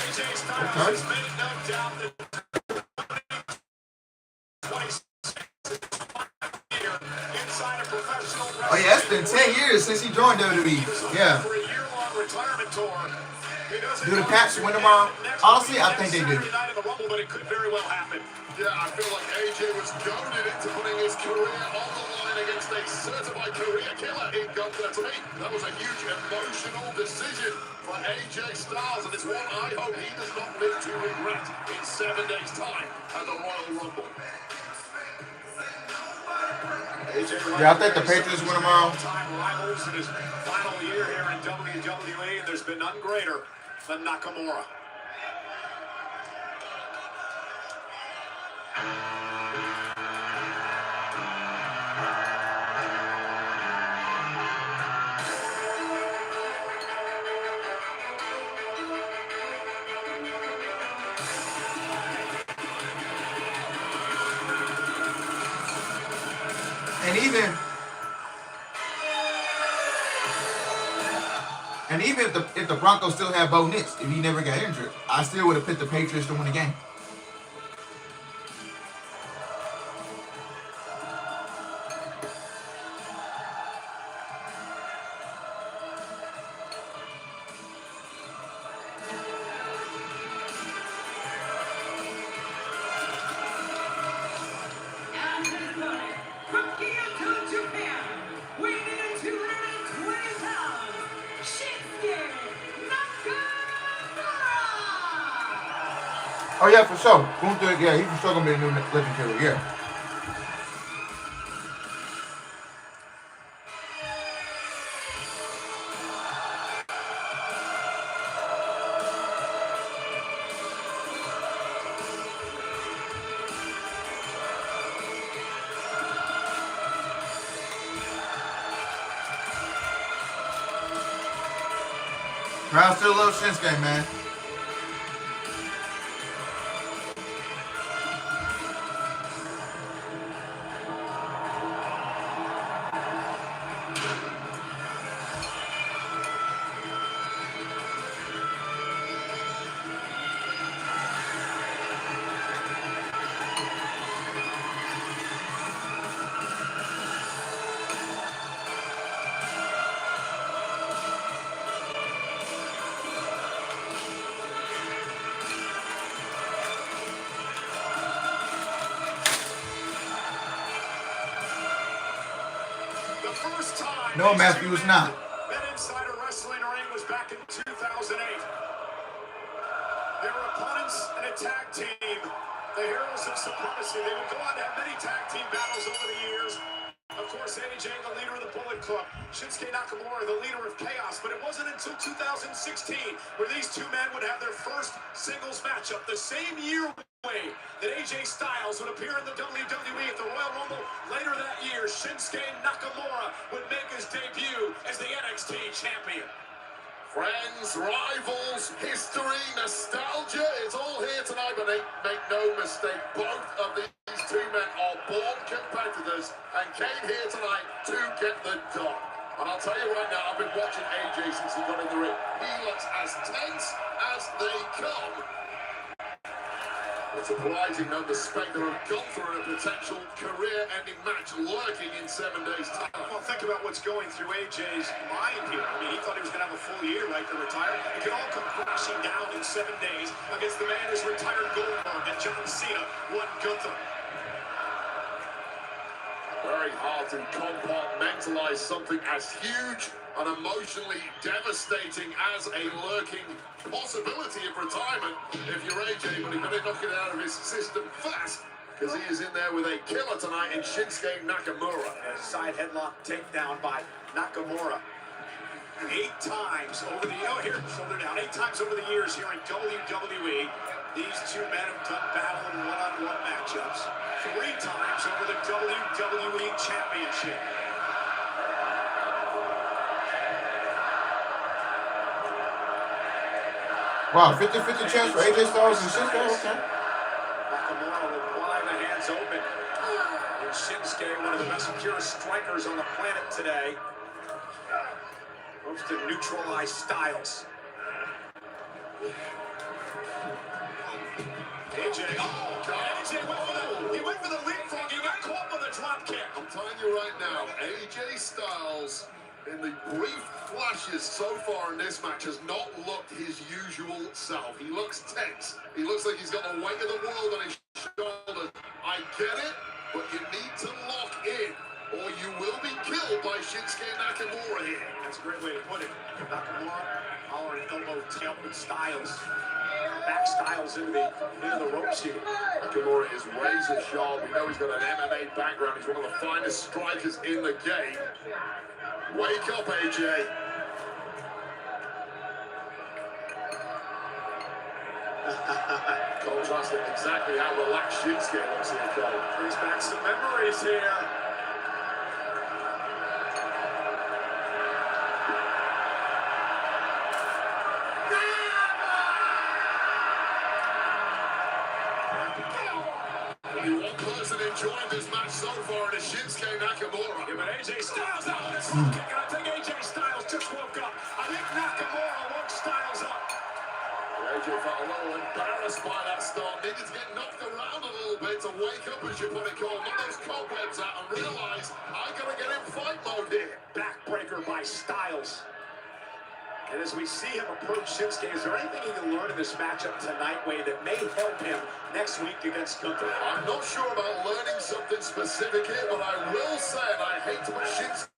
AJ Styles has made it no doubt that 26 year inside a professional wrestling. Oh yeah, it's been 10 years since he joined WWE. Yeah. For a year-long retirement tour. He doesn't Do the know Pats if win he's tomorrow? next Honestly, week I think they do. Saturday night in the Rumble, but it could very well happen. Yeah, I feel like AJ was goaded into putting his career on the line against a certified career killer in Gunther. To me, that was a huge emotional decision for AJ Styles, and it's one I hope he does not live to regret in 7 days' time at the Royal Rumble. Yeah, I think the Patriots win tomorrow. Time rivals in his final year here in WWE, and there's been none greater than Nakamura. And even if the Broncos still had Bo Nix, if he never got injured, I still would have picked the Patriots to win the game. And his opponent, from Kyoto, Japan, weighing in at 220 pounds, Shinsuke Nakamura. Oh yeah, for sure. Gunther, yeah, he's for sure gonna be a new legendary. Yeah. Crowd still loves Shinsuke, man. No, Matthew, it's not. That Insider Wrestling ring was back in 2008. They were opponents in a tag team, the Heroes of Supremacy. They would go on to have many tag team battles over the years. Of course, AJ, the leader of the Bullet Club. Shinsuke Nakamura, the leader of Chaos, but it wasn't until 2016 where these two men would have their first singles matchup. The same year that AJ Styles would appear in the WWE at the Royal Rumble. Later that year, Shinsuke Nakamura would make his debut as the NXT champion. Friends, rivals, history, nostalgia, it's all here tonight, but make no mistake, both of these two men are born competitors and came here tonight to get the done. And I'll tell you right now, I've been watching AJ since he got in the ring. He looks as tense as they come. It's surprising, though, the spectre of Gunther and a potential career-ending match lurking in 7 days' time. Well, think about what's going through AJ's mind here. I mean, he thought he was going to have a full year, right, to retire. It can all come crashing down in 7 days against the man who's retired Goldberg and John Cena won Gunther. Very hard to compartmentalize something as huge and emotionally devastating as a lurking possibility of retirement if you're AJ, but he better knock it out of his system fast, because he is in there with a killer tonight in Shinsuke Nakamura. A side headlock takedown by Nakamura. 8 times over the shoulder down. 8 times over the years here in WWE, these two men have done battle in one-on-one matchups. 3 times over the WWE Championship. Wow, 50-50 chance for AJ Styles and Shinsuke. Okay. Nakamura will ply the hands open. And Shinsuke, one of the best purest strikers on the planet today, hopes to neutralize Styles. AJ, he went for the leapfrog. He got caught with a drop kick. I'm telling you right now, AJ Styles, in the brief flashes so far in this match, has not looked his usual self. He looks tense. He looks like he's got the weight of the world on his shoulders. I get it, but you need to lock in, or you will be killed by Shinsuke Nakamura here. That's a great way to put it. Nakamura hollering elbow tail with Styles. Back Styles into the ropes here. Nakamura is razor sharp. We know he's got an MMA background. He's one of the finest strikers in the game. Wake up, AJ. Contrasting exactly how relaxed Shinsuke looks here, Cole. Brings back some memories here. Only one person enjoying this match so far, and it's Shinsuke Nakamura. Yeah, but AJ Styles out on his kick, and I think AJ Styles just woke up. I think Nakamura woke Styles up. AJ felt a little embarrassed by that start. Needed to get knocked around a little bit to wake up, as you put it, Cole. Knock those cobwebs out and realize I gotta get in fight mode here. Backbreaker by Styles. And as we see him approach Shinsuke, is there anything he can learn in this matchup tonight, Wade, that may help him next week against Gunther? I'm not sure about learning something specific here, but I will say, and I hate to put Shinsuke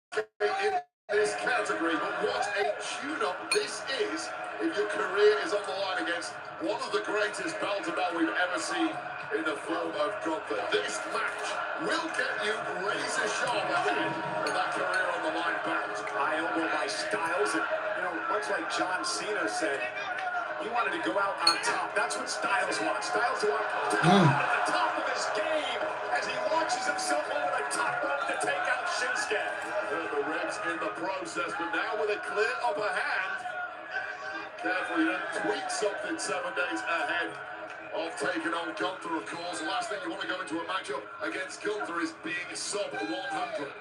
in this category, but what a tune-up this is if your career is on the line against one of the greatest bell-to-bell we've ever seen in the form of Gunther. This match will get you razor sharp ahead of that career on the line bout. High elbow by Styles, and much like John Cena said, he wanted to go out on top. That's what Styles wants. Styles wants to go out at the top of his game as he launches himself over the top rope to take out Shinsuke. Hurt the ribs in the process, but now with a clear upper hand, careful you don't tweak something 7 days ahead of taking on Gunther, of course. The last thing you want to go into a matchup against Gunther is being sub 100.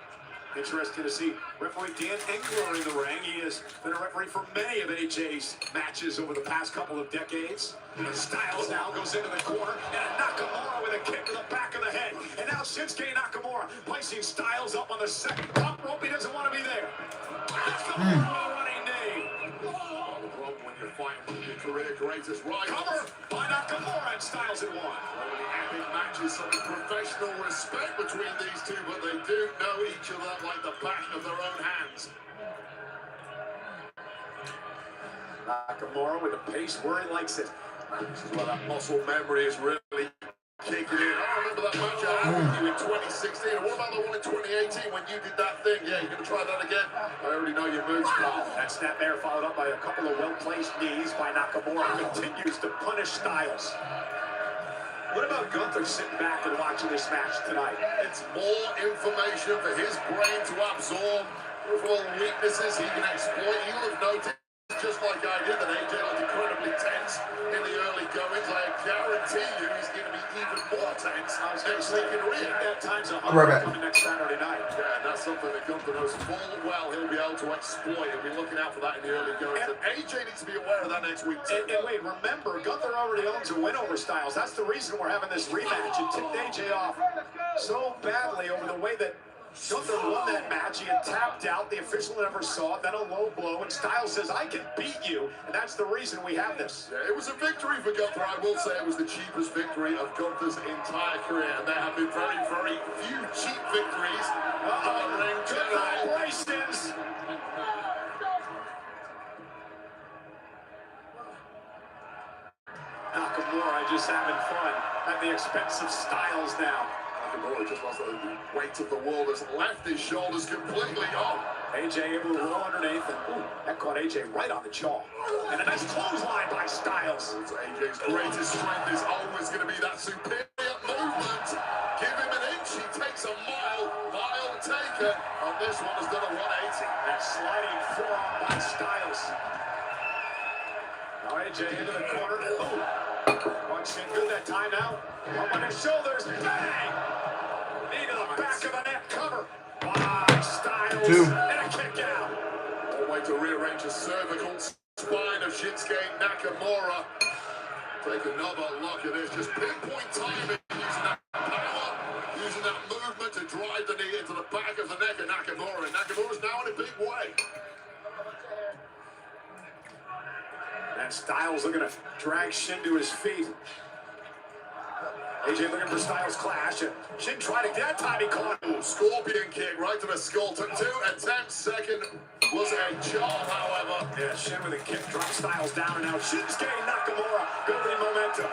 Interesting to see referee Dan Engler in the ring. He has been a referee for many of AJ's matches over the past couple of decades. And Styles now goes into the corner, and a Nakamura with a kick to the back of the head. And now Shinsuke Nakamura placing Styles up on the second top rope. He doesn't want to be there. Nakamura running knee. The problem when you're fighting with your career greatest rival. Cover by Nakamura, and Styles had won. Epic matches, some professional respect between these two, but they do know each other like the back of their own hands. Nakamura with a pace where he likes it. This is where that muscle memory is really kicking in. I remember that match I had with you in 2016. And what about the one in 2018 when you did that thing? Yeah, you're going to try that again? I already know your moves, pal. That snap there followed up by a couple of well-placed knees by Nakamura, who continues to punish Styles. What about Gunther sitting back and watching this match tonight? It's more information for his brain to absorb. For all weaknesses he can exploit. You'll have noticed, just like I did, that AJ looked incredibly tense in the early goings. I guarantee you he's going to be even more tense next week in Rio. That time's a Right back. coming next Saturday night. Yeah, and that's something that Gunther knows full well he'll be able to exploit. He'll be looking out for that in the early goings. And AJ needs to be aware of that next week too. And wait, remember, Gunther already owns a win over Styles. That's the reason we're having this rematch. It tipped AJ off so badly over the way that Gunther won that match. He had tapped out. The official never saw it. Then a low blow. And Styles says, I can beat you. And that's the reason we have this. Yeah, it was a victory for Gunther. I will say it was the cheapest victory of Gunther's entire career. And there have been very, very few cheap victories. Good vibrations. Nakamura just having fun at the expense of Styles now. Nakamura just lost the weight of the world, has left his shoulders completely off. AJ able to roll underneath, and that caught AJ right on the jaw. And a nice clothesline by Styles. AJ's greatest strength is always going to be that superior movement. Give him an inch, he takes a mile taker. And this one has done a 180. That sliding forearm by Styles. Now AJ into the corner. Punch in good that time now. Up on his shoulders. Bang! Knee to the back of the neck cover. By Styles. And a kick out. All the way to rearrange the cervical spine of Shinsuke Nakamura. Take another look at this. Just pinpoint timing. Using that power. Using that movement to drive the knee into the back of the neck of Nakamura. And Nakamura's now in a big way. And Styles looking to drag Shin to his feet. AJ looking for Styles clash. Shin tried to get that time he caught. Scorpion kick right to the skull. Took 2 attempts. Second was a job, however. Yeah, Shin with a kick drops Styles down, and now Shinsuke Nakamura building momentum.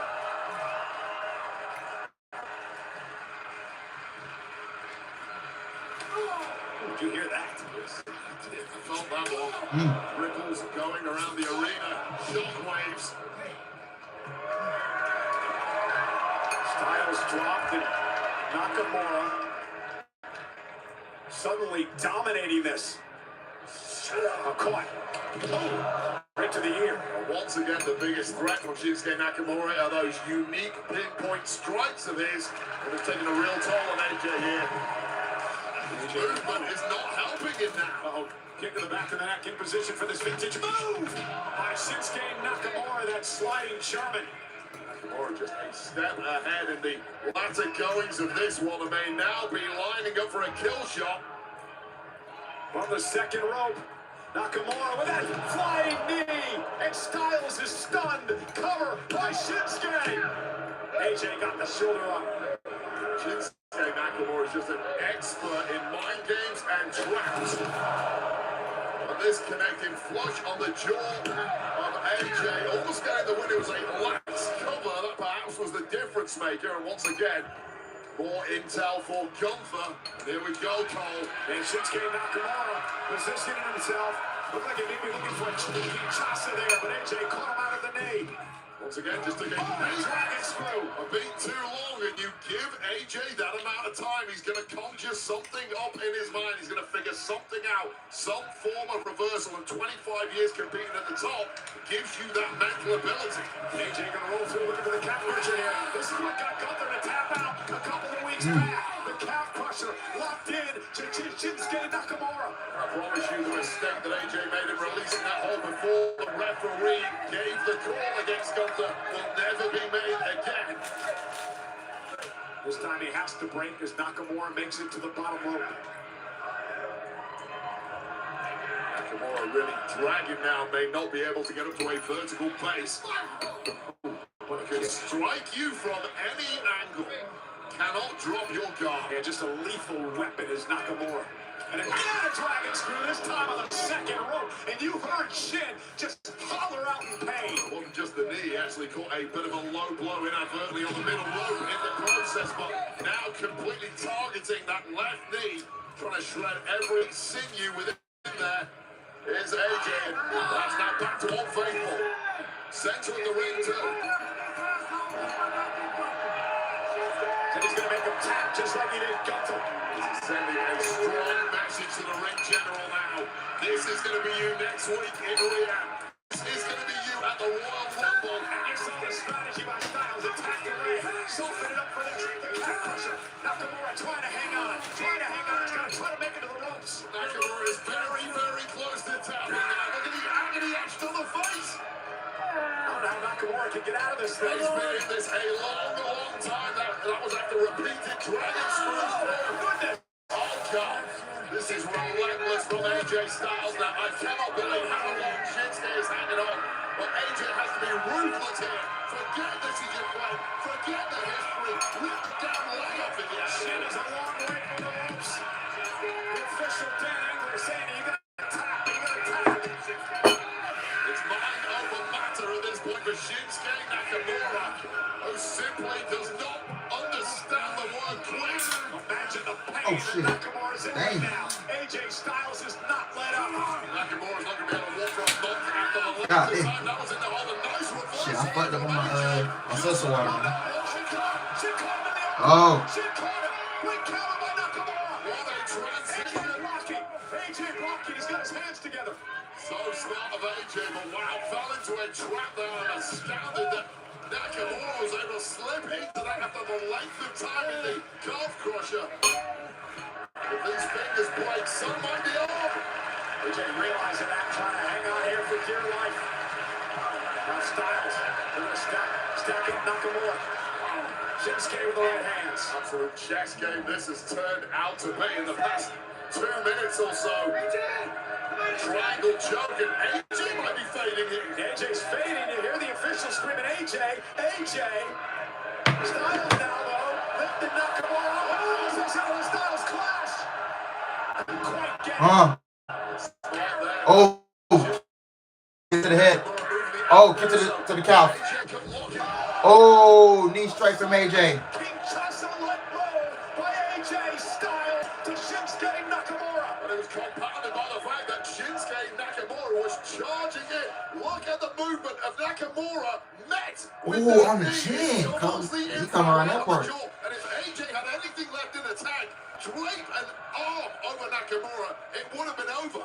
Did you hear that? Yes, I did. I felt that one. Ripples going around the arena. Shockwaves. Styles dropped, and Nakamura suddenly dominating this. Caught. Right to the ear. Once again, the biggest threat from Shinsuke Nakamura are those unique pinpoint strikes of his that have taken a real toll on AJ here. His movement is not helping him now. Kick to the back of the neck in position for this vintage move by Shinsuke Nakamura, that sliding German. Nakamura just a step ahead in the latter goings of this one, and may now be lining up for a kill shot. On the second rope, Nakamura with that flying knee, and Styles is stunned. Cover by Shinsuke. AJ got the shoulder up. Shinsuke Nakamura is just an expert in mind games and traps. And this connecting flush on the jaw of AJ, almost getting the win. It was a lax cover that perhaps was the difference maker. And once again, more intel for Gunther. And here we go, Cole. And Shinsuke Nakamura positioning himself. Looked like he may be looking for a Kinshasa there, but AJ caught him out of the knee. Once again, just took a dragon screw. A beat too long, and you give AJ that amount of time, he's going to conjure something up in his mind. He's going to figure something out, some form of reversal. And 25 years competing at the top gives you that mental ability. AJ going to roll through, looking for the calf crusher here. This is what got Gunther to tap out a couple of weeks back. The calf crusher locked in to Shinsuke Nakamura. I promise you the mistake that AJ made in releasing that hold before the referee gave the call against Gunther will never be made again. This time he has to break as Nakamura makes it to the bottom rope. Nakamura really dragging now, may not be able to get up to a vertical pace. But can strike you from any angle. Cannot drop your guard. Yeah, just a lethal weapon is Nakamura. And again a dragon screw, this time on the second rope. And you heard Shin just holler out in pain. It wasn't just the knee, he actually caught a bit of a low blow inadvertently on the middle rope in the process, but now completely targeting that left knee, trying to shred every sinew within there. Here's AJ. That's now back to Old Faithful. Center of the ring too. And he's going to make him tap just like he did Gunther. This is sending a strong message to the ring general now. This is going to be you next week in Riyadh. This is going to be you at the Royal Rumble. And you saw the strategy by Styles. Attack the ring. Soften it up for the cat crusher. Nakamura trying to hang on. Trying to hang on. He's going to try to make it to the ropes. Nakamura is very, very close to tapping now. Look at the agony etched on the face. Oh, now Nakamura can get out of this thing. He's been in this a long, long time. That was after repeated dragon screws. Oh, goodness. Oh, God. This is relentless from AJ Styles now. I cannot believe how long Shinsuke is hanging on. But AJ has to be ruthless here. Forget this is your plan. Forget the history. Rip the damn leg off of you. Shin is a long way from the ropes. The official Dan Engler is saying you got to tap. You got to tap. It's mind over matter at this point for Shinsuke Nakamura, who simply does not understand the word quit. Imagine the pain Oh, shit. that Nakamura's in right Dang. now. AJ Styles is not let up. Nakamura's not going to be able to walk from month after the God, last time. That was in the hold. A nice reversal. Shit, I fucked up on my salsa water, man. She caught him in the arm. Oh. She caught him. Quick counter by Nakamura. What a transition. AJ blocking. AJ blocking. He's got his hands together. So smart of AJ, but wow, fell into a trap there and astounded that Nakamura was able to slip into that after the length of time in the calf crusher. If these fingers break, some might be off. AJ realizing that, trying to hang on here for dear life. Now Styles, they're going to stack up Nakamura. Shinsuke with the right hands. Absolute chess game this has turned out to be in the past 2 minutes or so. Triangle choke, and AJ might be fading here. AJ's fading. You hear the official screaming, AJ, AJ. Styles now, though, lifting Nakamura. Oh, this is how the Styles clash. Couldn't quite get it. Oh. Get to the head. Oh, get to the calf. Oh, knee strike from AJ. Kinshasa let go by AJ Styles to Shinsuke Nakamura. But it was compounded by the fact that Shinsuke Nakamura was charging it. Look at the movement of Nakamura met with Ooh, on the knee. chin. Almost the He come around that part. And if AJ had anything left in the tank, drape an arm over Nakamura, it would have been over.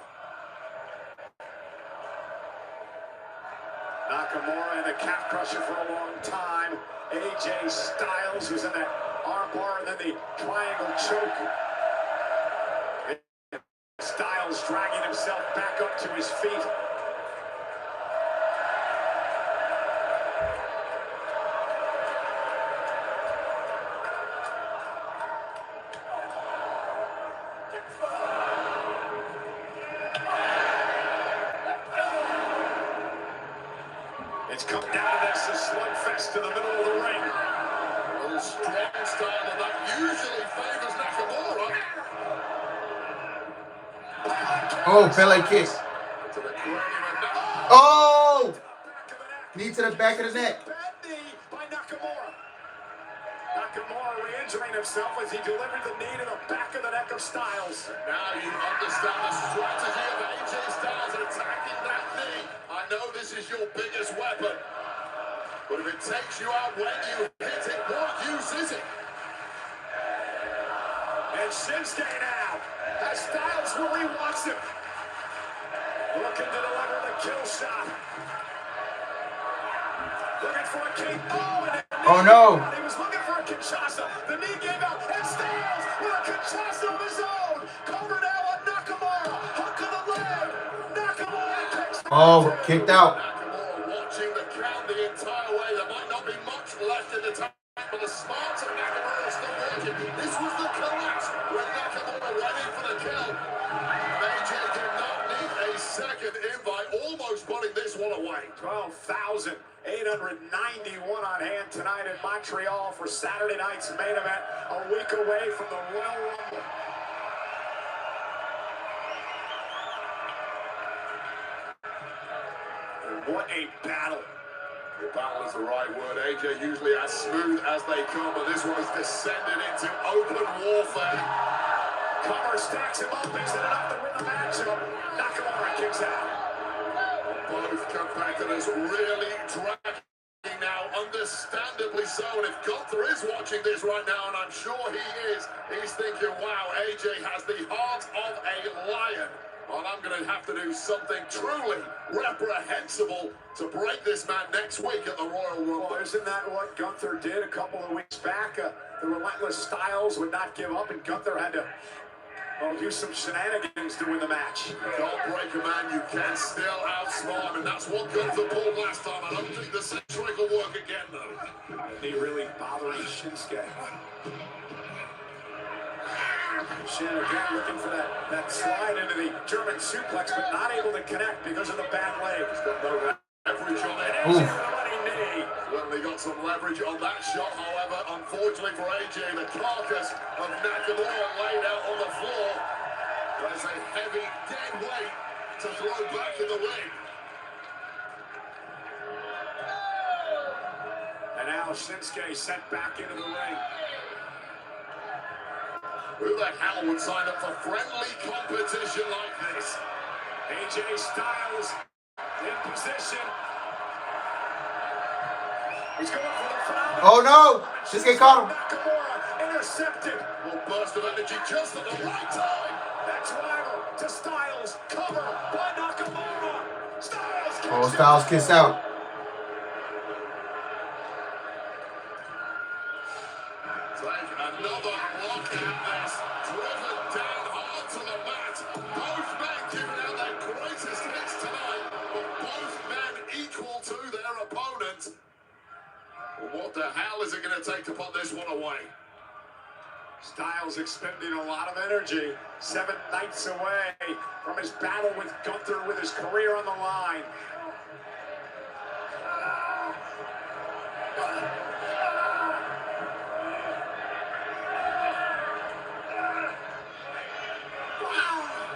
Nakamura in a calf crusher for a long time. AJ Styles was in that arm bar and then the triangle choke. Styles dragging himself back up to his feet. It's come down to this, a slugfest in the middle of the ring. A little strong style of that usually favors Nakamura. Oh, Pele kick. To the cranium and Oh! Knee to the back of the neck. Bad knee by Nakamura. Nakamura re-injuring himself as he delivered the knee to the back of the neck of Styles. now you understand the strategy of AJ Styles attacking that knee. I know this is your biggest weapon, but if it takes you out when you hit it, what use is it? And Shinsuke now has Styles where he wants him. Looking to deliver the kill shot. Looking for a king. Oh, and Oh, no. he was looking for a Kinshasa. The knee gave out. And Styles with a Kinshasa of his own. Cover now on Nakamura. Hook of the leg. Nakamura kicks the Oh, kicked out. Nakamura watching the count the entire way. There might not be much left in the tank, but the smarts of Nakamura are still working. This was the collapse when Nakamura went in for the kill. AJ did not need a second invite, almost putting this one away. 12,891 on hand tonight in Montreal for Saturday night's main event, a week away from the Royal Rumble. what a battle. The battle is the right word. AJ usually as smooth as they come, but this one has descended into open warfare. Cover stacks him up. Is it enough to win the matchup? Nakamura kicks out. Both competitors really dragging now, understandably so. And if Gunther is watching this right now, and I'm sure he is, he's thinking, wow, AJ has the heart of a lion. Well, I'm going to have to do something truly reprehensible to break this man next week at the Royal Rumble. Well, isn't that what Gunther did a couple of weeks back? The relentless Styles would not give up, and Gunther had to do some shenanigans to win the match. You can't break a man, you can still outsmart him, and that's what Gunther pulled last time. I don't think the same trick will work again, though. He really bothering Shinsuke. Shin again looking for that slide into the German suplex, but not able to connect because of the bad leg. He's got no leverage on it. Certainly got some leverage on that shot, however, unfortunately for AJ, the carcass of Nakamura laid out on the floor. There's a heavy, dead weight to throw back in the ring. And now Shinsuke sent back into the ring. Who the hell would sign up for friendly competition like this? AJ Styles in position. He's going for the phenomenal. Oh no! Shinsuke caught him. Nakamura intercepted. Little burst of energy just at the right time. That's rival to Styles. Cover by Nakamura. Styles. Oh, Styles kissed out. Another lock at this, driven down hard to the mat. Both men giving out their greatest hits tonight, but both men equal to their opponent. Well, what the hell is it going to take to put this one away? Styles expending a lot of energy. 7 nights away from his battle with Gunther, with his career on the line.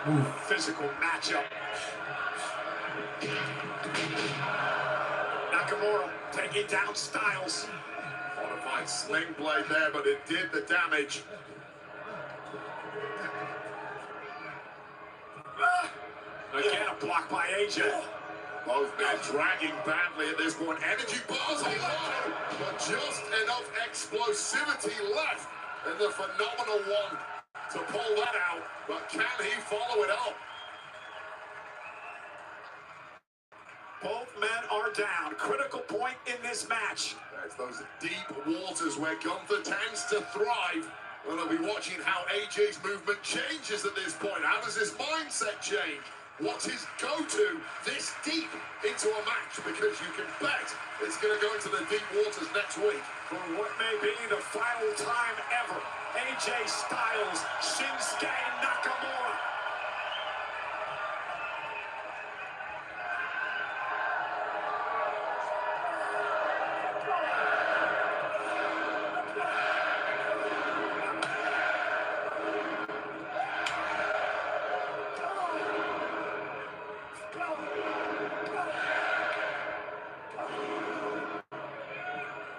Ooh. Physical matchup. Nakamura taking down Styles. Modified sling blade there, but it did the damage. Again, a block by AJ. Both men dragging badly at this point. Energy bars on low, but just enough explosivity left in the phenomenal one to pull that out, but can he follow it up? Both men are down. Critical point in this match. It's those deep waters where Gunther tends to thrive. We'll be watching how AJ's movement changes at this point. How does his mindset change? What's his go-to this deep into a match? Because you can bet it's going to go into the deep waters next week. For what may be the final time ever. AJ Styles, Shinsuke Nakamura.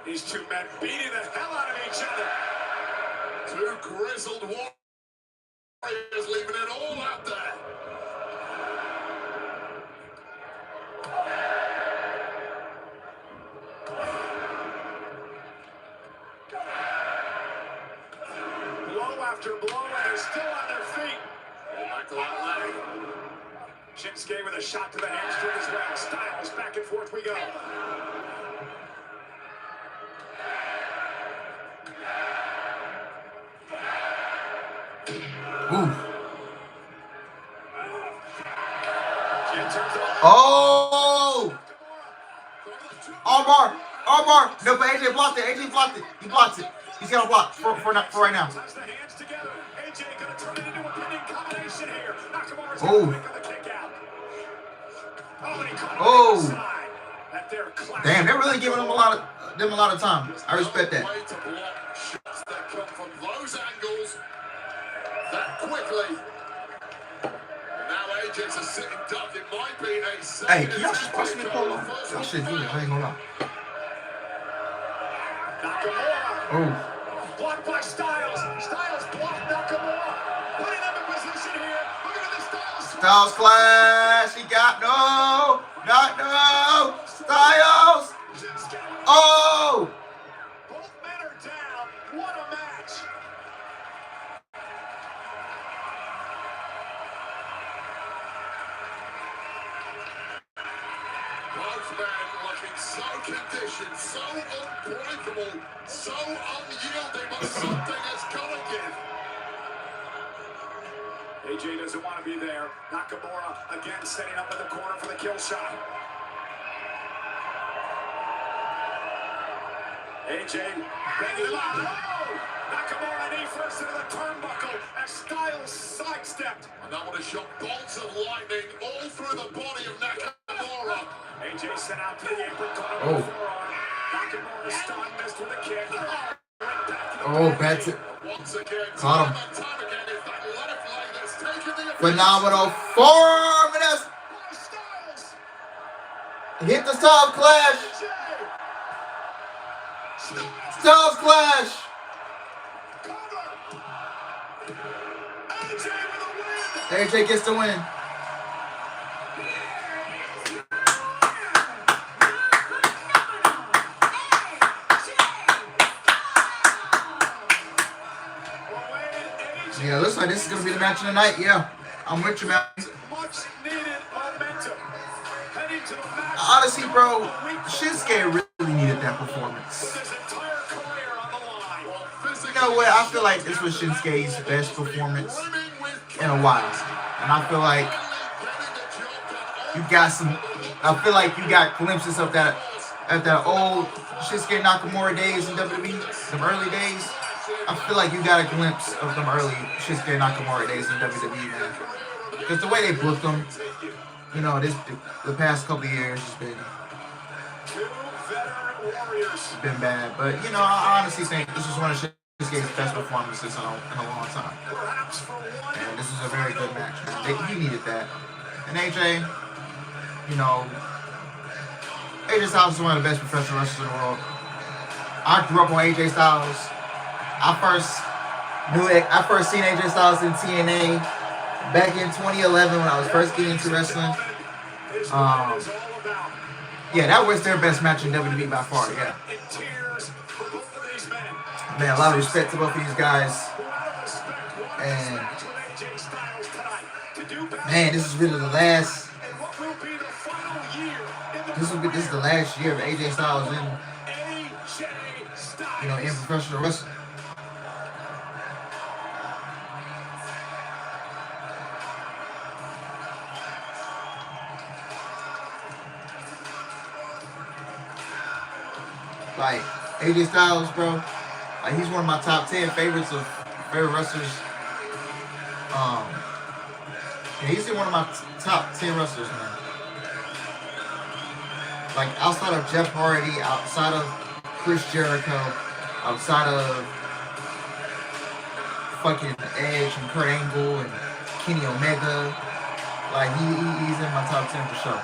These two men beating the hell out of each other. Two grizzled warriors leaving it all out there. Blow after blow, and they're still on their feet. Back to that leg. Shinsuke with a shot to the hamstring as well. Styles, back and forth we go. Ooh. Oh! Armbar! Armbar! No, but AJ blocked it. AJ blocked it. He blocked it. He's got a block for right now. Oh. Oh. Damn, they're really giving them a lot of time. I respect that. Shots that come from those angles that quickly. And now AJ's a sitting duck. It might be a Hey, can y'all just pass me the polo? That shit good. I ain't gonna lie. Nakamura. Oh. Blocked by Styles. Styles blocked Nakamura. Putting them in position here. Look at the Styles. Styles clash. He got no. Not no. Styles. Oh. Both men are down. What a match. Both men looking so conditioned, so unbreakable, so unyielding, but something has got to give. AJ doesn't want to be there. Nakamura again setting up in the corner for the kill shot. AJ banging him out. Oh! Nakamura knee first into the turnbuckle as Styles sidestepped. And that would have shot bolts of lightning all through the body of Nakamura. AJ sent out to the apron, caught Oh. him with the forearm. Nakamura stunned, missed with a kick. Oh, bad tip. Once again, Caught him. time and time again, it's that left leg that's taken the Phenomenal forearm. And that's hit the Styles clash. Styles clash. AJ gets the win. Yeah, looks like this is going to be the match of the night. Yeah, I'm with you, man. Much needed momentum. Heading to the match. Honestly, bro, Shinsuke really needed that performance. With his entire career on the line. You know what? I feel like this was Shinsuke's best performance in a while. And I feel like you got some, I feel like you got glimpses of that at that old Shinsuke Nakamura days in WWE, them early days. I feel like you got a glimpse of them early Shinsuke Nakamura days in WWE, man. Because the way they booked them, you know, the past couple of years has been bad. But, you know, I honestly think this was one of Shinsuke's best performances in a long time. And this is a very good match, man. He needed that. And AJ, you know, AJ Styles is one of the best professional wrestlers in the world. I grew up on AJ Styles. I first seen AJ Styles in TNA back in 2011 when I was first getting into wrestling. Yeah, that was their best match in WWE by far. Yeah. Man, a lot of respect to both of these guys. And man, this is really the last. This is the last year of AJ Styles in professional wrestling. Like AJ Styles, bro. Like he's one of my top 10 favorite wrestlers. Yeah, he's one of my top 10 wrestlers, man. Like outside of Jeff Hardy, outside of Chris Jericho, outside of fucking Edge and Kurt Angle and Kenny Omega, like he's in my top 10 for sure.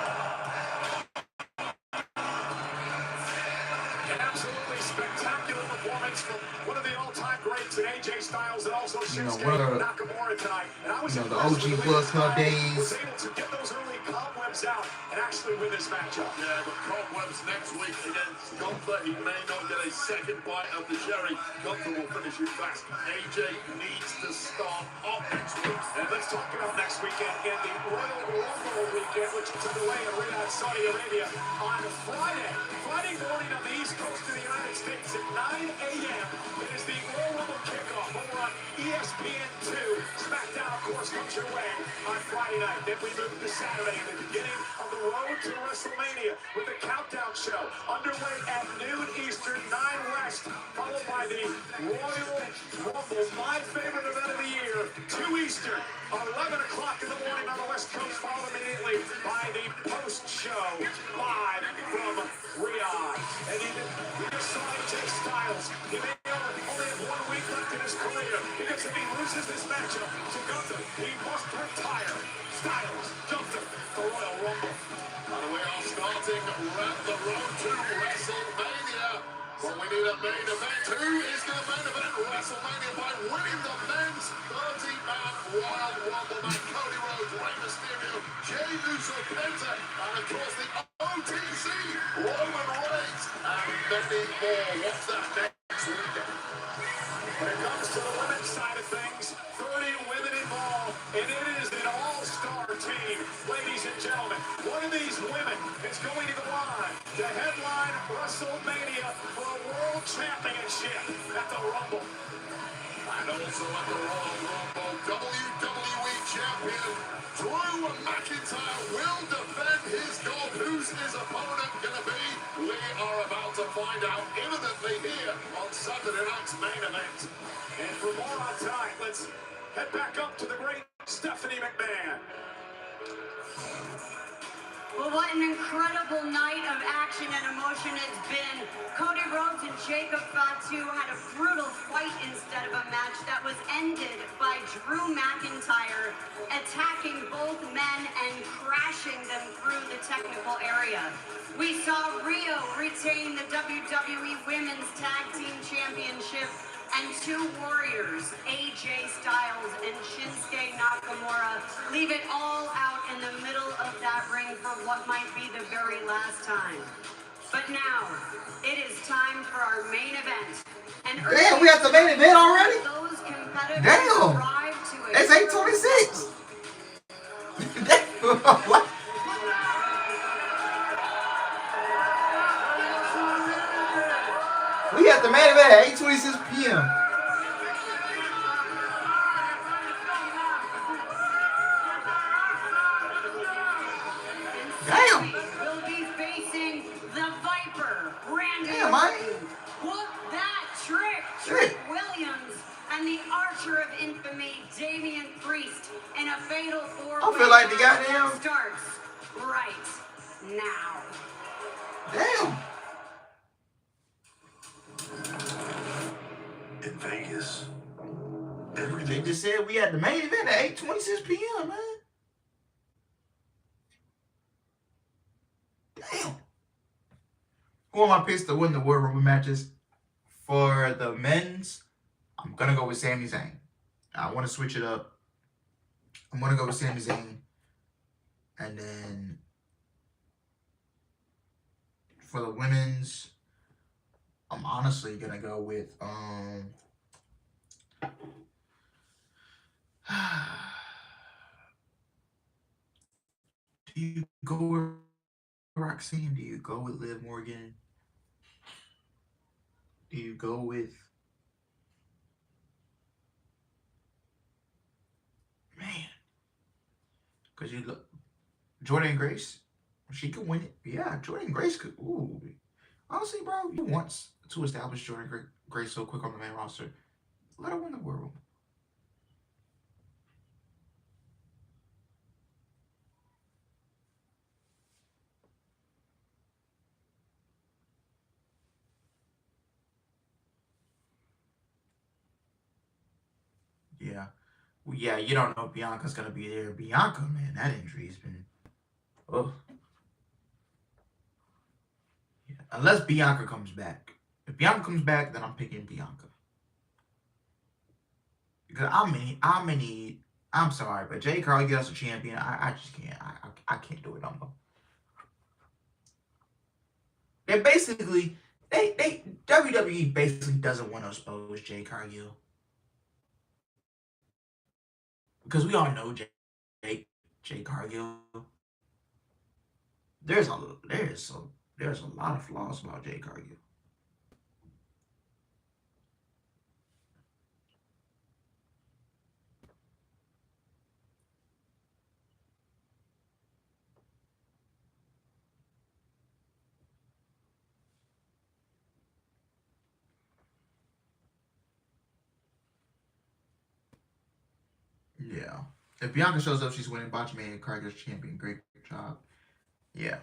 An absolutely spectacular performance from one of the all-time greats in AJ Styles and also Shinsuke Nakamura tonight. And I was the OG Blood Club days. Was able to get those early cobwebs out and actually win this matchup. Yeah, but cobwebs next week against Gunther. He may not get a second bite of the cherry. Gunther will finish it fast. AJ needs to start off next week. And let's talk about next weekend again, the Royal Rumble weekend, which is underway in Riyadh, Saudi Arabia on Friday morning on the East Coast of the United States at 9 a.m. It is the Royal Rumble kickoff over on ESPN2. SmackDown, of course, comes your way on Friday night. Then we move to Saturday, the beginning of the road to WrestleMania with the countdown show underway at noon Eastern, 9 West, followed by the Royal Rumble, my favorite event of the year, 2 Eastern, 11 o'clock in the morning on the West Coast, followed immediately by the post-show live from Riyadh. And we just saw AJ Styles. He may only have 1 week left in his career because if he loses this matchup to Gunther, he must retire. Styles the main event. Who is going to main event WrestleMania by winning the men's 30-man Royal Rumble match? Cody Rhodes, Rey Mysterio, Jey Uso, Penta, and of course the OTC, Roman Reigns, and many more. What's that next weekend? When it comes to the women's side of things, 30 women involved, and it is an all-star team. Ladies and gentlemen, one of these women is going to go on to headline WrestleMania for a world championship at the Rumble. And also at the Royal Rumble, WWE Champion Drew McIntyre will defend his gold. Who's his opponent going to be? We are about to find out imminently here on Saturday night's main event. And for more on time, let's head back up to the great Stephanie McMahon. Well, what an incredible night of action and emotion it's been. Cody Rhodes and Jacob Fatu had a brutal fight instead of a match that was ended by Drew McIntyre attacking both men and crashing them through the technical area. We saw Rio retain the WWE Women's Tag Team Championship, and two warriors, AJ Styles and Shinsuke Nakamura, leave it all out in the middle of that ring for what might be the very last time. But now, it is time for our main event. And damn, we have the main event already? Those competitors Damn. arrived to it. It's 8:26. What? We have the main event at 8:26 p.m. Damn. Will be facing the Viper, Randy Damn, man. Orton. Whoop that trick, Trick Williams, and the Archer of Infamy, Damian Priest, in a fatal four-way I feel like the match goddamn- that starts right now. Damn. In Vegas, They just said we had the main event at 8:26 p.m., man. Damn. Who am I pissed to win the World Rumble matches? For the men's, I'm going to go with Sami Zayn. I want to switch it up. I'm going to go with Sami Zayn. And then for the women's, I'm honestly going to go with do you go with Roxanne? Do you go with Liv Morgan? Do you go with because you look Jordan Grace? She could win it. Yeah, Jordan Grace could. Ooh, honestly, bro, you want to establish Jordan Grace so quick on the main roster. Let her win the World Rumble. Yeah. Well, yeah, you don't know if Bianca's going to be there. Bianca, man, that injury's been... Oh. Yeah. Unless Bianca comes back. If Bianca comes back, then I'm picking Bianca. Because I'm sorry, but Jay Carly gets us a champion. I just can't. I can't do it no more. They basically... WWE basically doesn't want to expose Jay Cargill. Because we all know Jay Cargill. There's a lot of flaws about Jay Cargill. Yeah. If Bianca shows up, she's winning Botchman Cargill's champion. Great job. Yeah.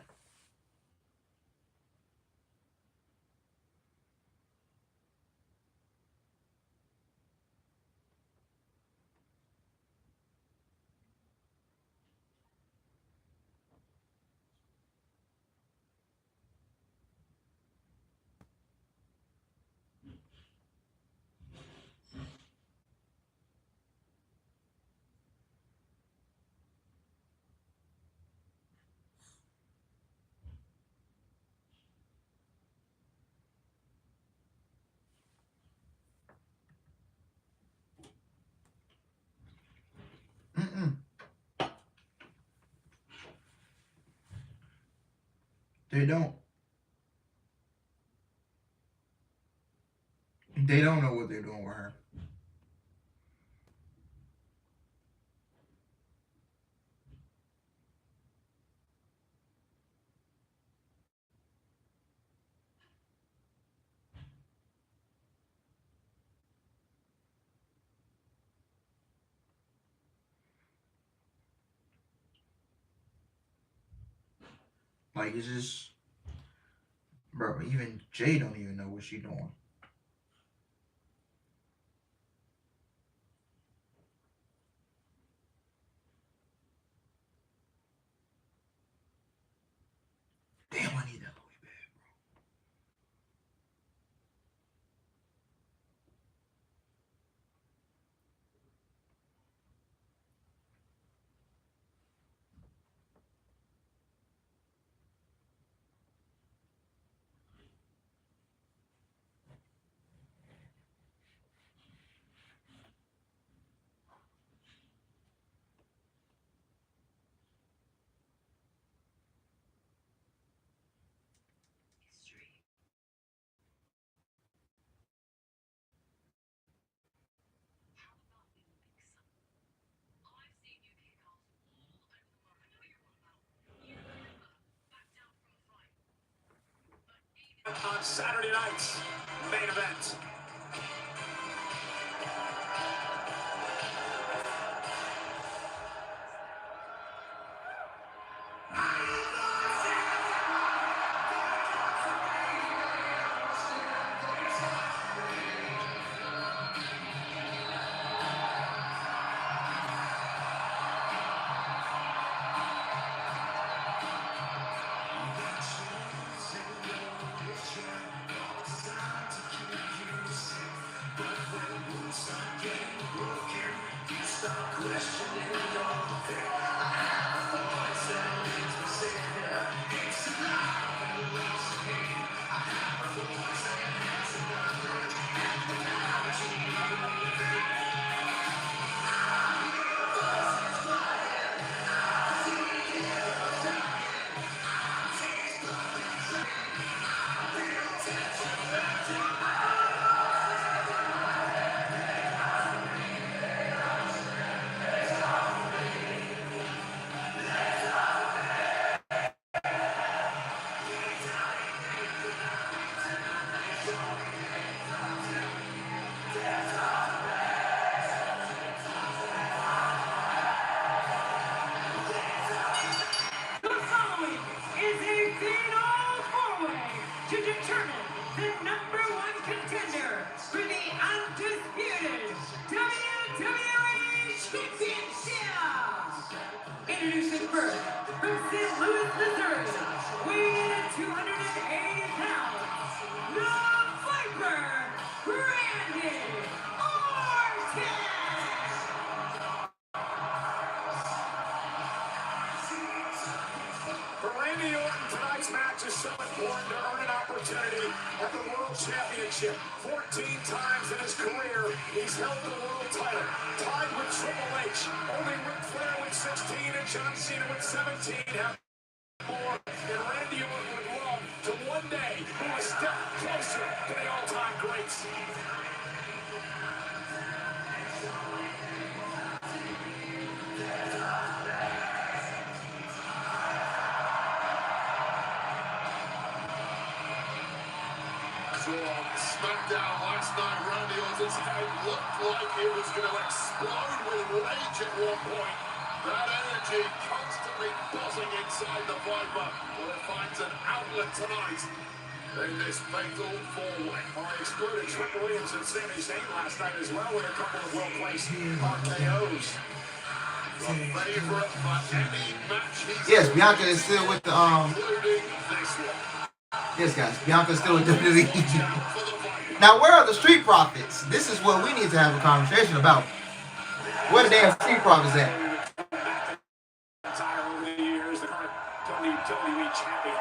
They don't. They don't know what they're doing with her. Like, it's just, bro, even Jay don't even know what she's doing. Damn, I need that Louis bag, bro. On Saturday night's main event. To determine the #1 contender for the undisputed WWE Championship. Introducing first, from St. Louis, Missouri, weighing in at 280 pounds, the Viper, Brandon Orton. For Randy Orton, tonight's match is so important to earn an opportunity at the World Championship. 14 times in his career, he's held the world title, tied with Triple H. Only Ric Flair with 16 and John Cena with 17 have more. And Randy Orton would love to one day move a step closer to the all-time greats. On SmackDown last night, Randy Orton's head looked like it was going to explode with rage at one point. That energy constantly buzzing inside the Viper. Well, it finds an outlet tonight in this fatal four-way. Well, he exploded Trick Williams and Sami Zayn last night as well with a couple of well-placed RKOs. The favorite for any match he's Yes, Bianca is still with the including this one. Yes, guys, Bianca's still with WWE. Now, where are the Street Profits? This is what we need to have a conversation about. Where the damn Street Profits at? Over the years, the current WWE champion.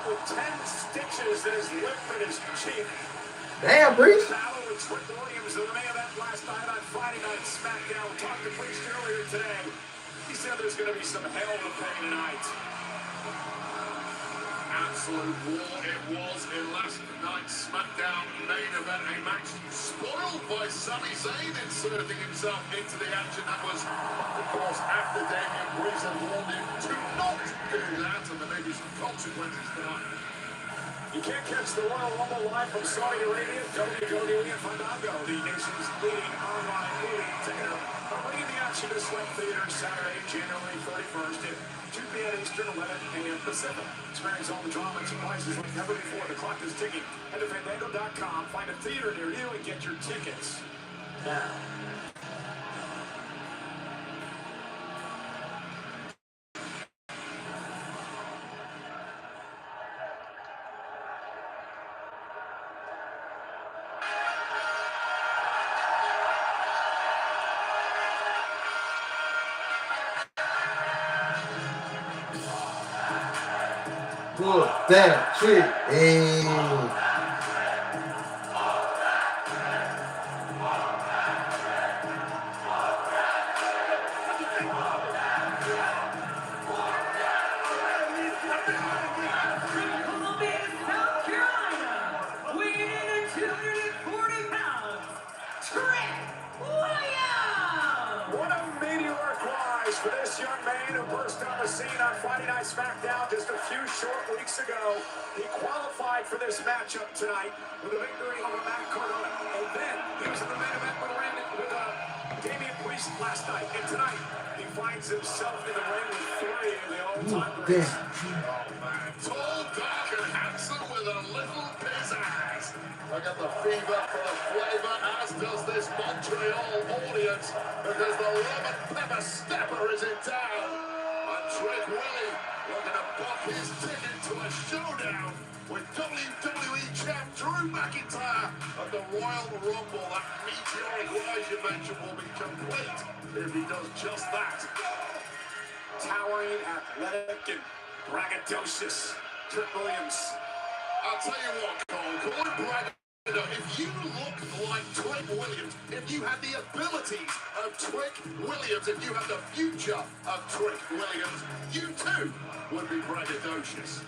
with 10 stitches in his lip and his cheek. Damn, Breeze. Battle with Trick Williams in the main event last night on Friday Night SmackDown. We talked to Priest earlier today. He said there's going to be some hell to pay tonight. Absolute war it was in last night's SmackDown main event. A match spoiled by Sami Zayn inserting himself into the action. That was, of course, after Damian Priest had warned him to not do that, and there may be some consequences to that. You can't catch the Royal Rumble live from Saudi Arabia. www.fandango, the nation's leading online movie theater. Bringing the action to Sweat Theater Saturday, January 31st at 2 p.m. Eastern, 11 a.m. Pacific. Experience all the drama and surprises like never before. The clock is ticking. Head to fandango.com, find a theater near you, and get your tickets now. Good, that shit. Hey. Columbia, South Carolina, weighing in at 240 pounds, Trick Williams! What a meteoric rise for this young man who burst on the scene on Friday Night SmackDown just a few short weeks ago. He qualified for this matchup tonight with a victory over Matt Cardona. And then he was in the main event with Damian Priest last night. And tonight, he finds himself in the ring with 3 of the all-time greats. Tall, dark, and handsome with a little pizzazz. I got the fever for the flavor, as does this Montreal audience, because the lemon pepper stepper is in town. And Trick Willie looking to book his ticket to a showdown with WWE champ Drew McIntyre at the Royal Rumble. That meteoric rise you mentioned will be complete if he does just that. Towering, athletic, and braggadocious Trick Williams. I'll tell you what, Cole, going braggadocious, if you look like Trick Williams, if you had the abilities of Trick Williams, if you had the future of Trick Williams, you too would be braggadocious.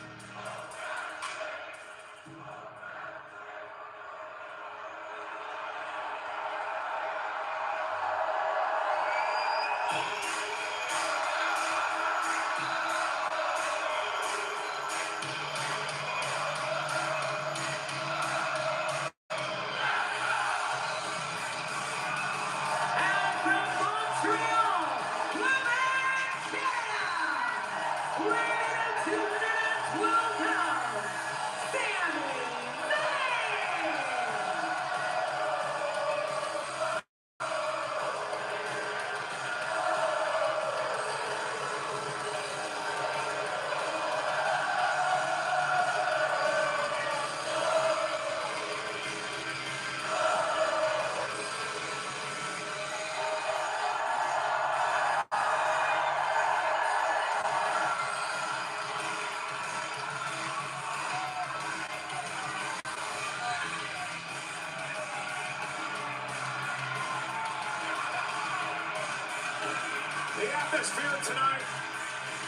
The atmosphere tonight,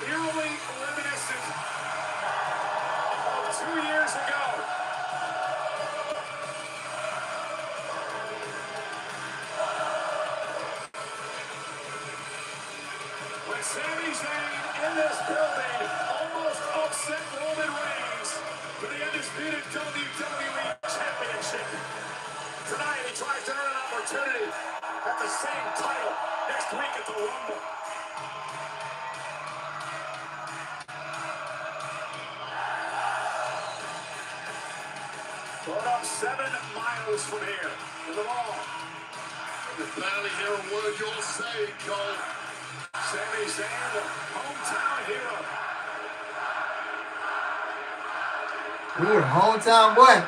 eerily reminiscent of 2 years ago. When Sami Zayn in this building almost upset Roman Reigns for the undisputed WWE Championship. Tonight he tries to earn an opportunity at the same title next week at the Rumble. Put up 7 miles from here in the mall. I can barely hear a word you're saying, Cole. Sami Zayn, the hometown hero. Ooh, hometown boy.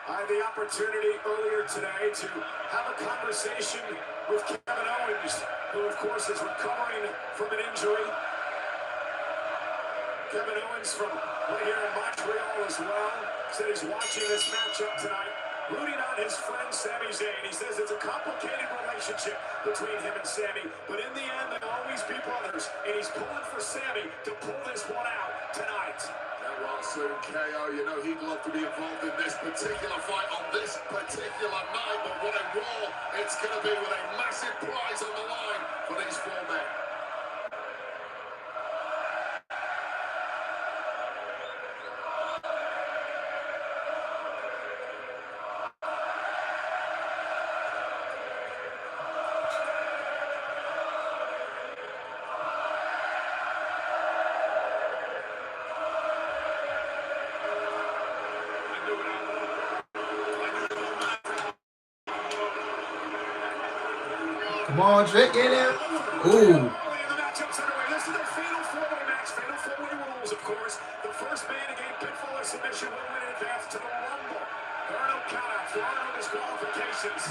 I had the opportunity earlier today to have a conversation with Kevin Owens, who of course is recovering from an injury. Kevin Owens from right here in Montreal as well said he's watching this matchup tonight, rooting on his friend Sami Zayn. He says it's a complicated relationship between him and Sami, but in the end they'll always be brothers, and he's pulling for Sami to pull this one out tonight. Well, soon KO, you know he'd love to be involved in this particular fight on this particular night, but what a Raw it's going to be with a massive prize on the line for these four men. Come on, Trick, get him. Ooh. This is a fatal four-way match. Fatal four-way rules, of course. The first man to gain pinfall or submission will win and advance to the Rumble. There are no countouts. There are no disqualifications.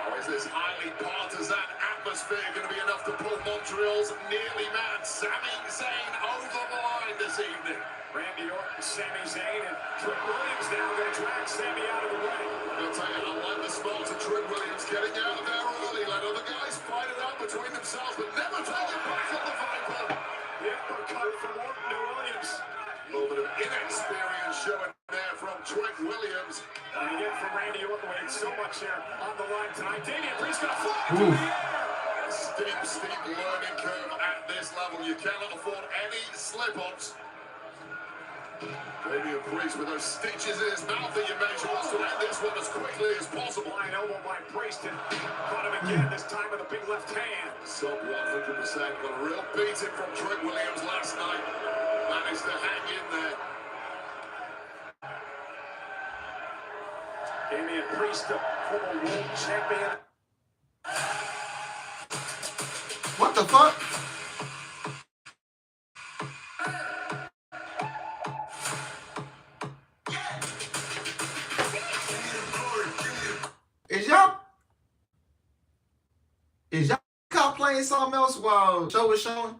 How is this highly partisan atmosphere going to be enough to pull Montreal's nearly mad Sami Zayn over the line this evening? Randy Orton, Sami Zayn, and Trick Williams now going to drag Sami out of the way. I'll tell you, I like the spots of Trick Williams getting out of there early. Let other guys fight it out between themselves, but never take it back on the Viper. The uppercut from Orton to Williams. A little bit of inexperience showing there from Trick Williams. And again from Randy Orton, with so much here on the line tonight. Damian Priest going to fly through the air. Steep learning curve at this level. You cannot afford any slip-ups. Damian Priest with those stitches in his mouth that you mentioned wants to end this one as quickly as possible. Flying elbow by Priest and caught him again, this time with a big left hand. Sub 100%, got a real beating from Trick Williams last night. Managed to hang in there. Damian Priest, the former world champion. What the fuck? Is y'all playing something else while the show was showing?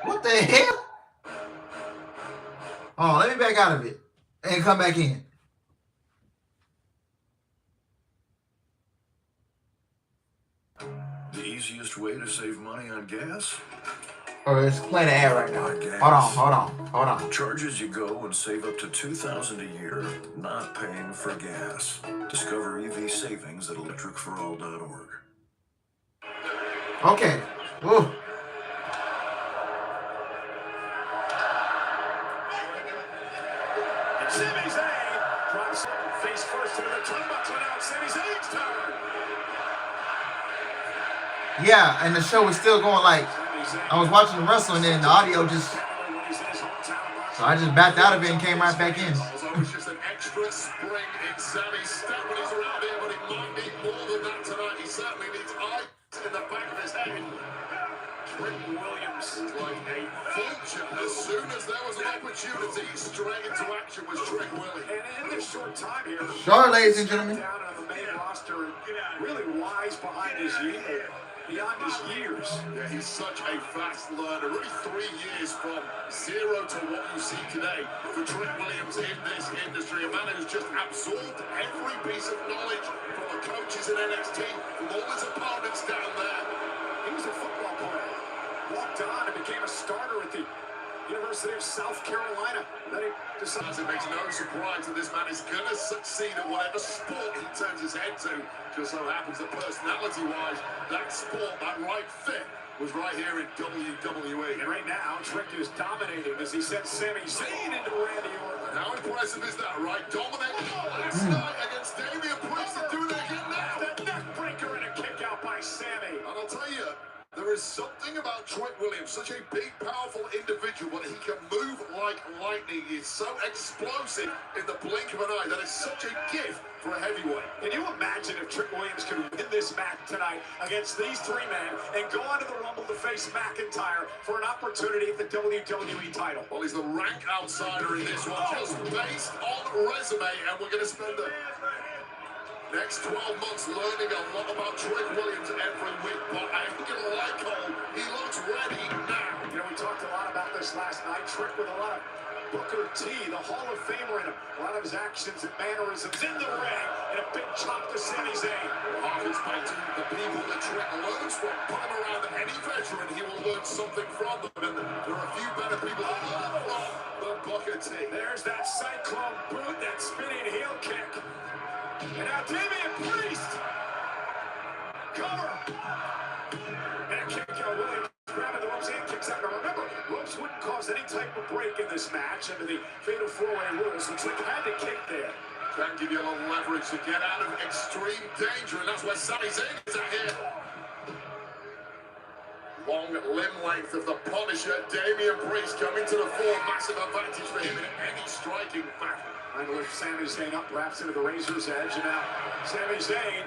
What the hell? Oh, let me back out of it and come back in. The easiest way to save money on gas? Oh, it's playing an ad right now. Hold on. Charges you go and save up to $2,000 a year, not paying for gas. Discover EV savings at electricforall.org. Okay. Ooh. And Sami Zayn drops face first into the turnbuckle. Now it's Sami Zayn's turn. Yeah, and the show was still going like, I was watching the wrestling and the audio just, so I just backed out of it and came right back in. It's just an extra spring in Sami's step when he's around here, but he might need more than that tonight. He certainly needs eyes in the back of his head. Trick Williams is like a vulture. As soon as there was an opportunity, straight into action was Trick Williams. And in this short time here, sure, ladies and gentlemen. Down on the main roster, really wise behind his years. Beyond his years. Yeah, he's such a fast learner. Really 3 years from zero to what you see today for Trick Williams in this industry. A man who's just absorbed every piece of knowledge from the coaches in NXT, from all his opponents down there. He was a football player. Walked on and became a starter at the University of South Carolina. Then he decides it makes no surprise that this man is going to succeed at whatever sport he turns his head to. Just so happens that personality-wise, that sport, that right fit, was right here in WWE. And right now, Trick is dominating as he sends Sami Zayn into Randy Orton. And how impressive is that, right? Dominating last night against Damian Priest and doing it again now. That neck breaker and a kick out by Sami. And I'll tell you, there is something about Trick Williams, such a big, powerful individual, but he can move like lightning. He's so explosive in the blink of an eye. That is such a gift for a heavyweight. Can you imagine if Trick Williams could win this match tonight against these three men and go on to the Rumble to face McIntyre for an opportunity at the WWE title? Well, he's the rank outsider in this one, just based on resume, and we're going to spend the next 12 months learning a lot about Trick Williams every week, but I'm going to like Cole. He looks ready now. You know, we talked a lot about this last night. Trick with a lot of Booker T, the Hall of Famer, and a lot of his actions and mannerisms in the ring, and a big chop to Sami Zayn. Harkins back to the people that Trick learns from. Put him around any veteran, he will learn something from them, and there are a few better people to learn from than Booker T. There's that cyclone boot, that spinning heel kick. And now Damian Priest. Cover. And a kick out. Williams grabbing the ropes and kicks out. Now remember, ropes wouldn't cause any type of break in this match under the fatal four-way rules. So Trick had to kick there. Can give you a little leverage to get out of extreme danger, and that's where Sami Zayn is at here. Long limb length of the Punisher, Damian Priest coming to the fore. Massive advantage for him in any striking battle. Trying to lift Sami Zayn up, wraps into the razor's edge, and now Sami Zayn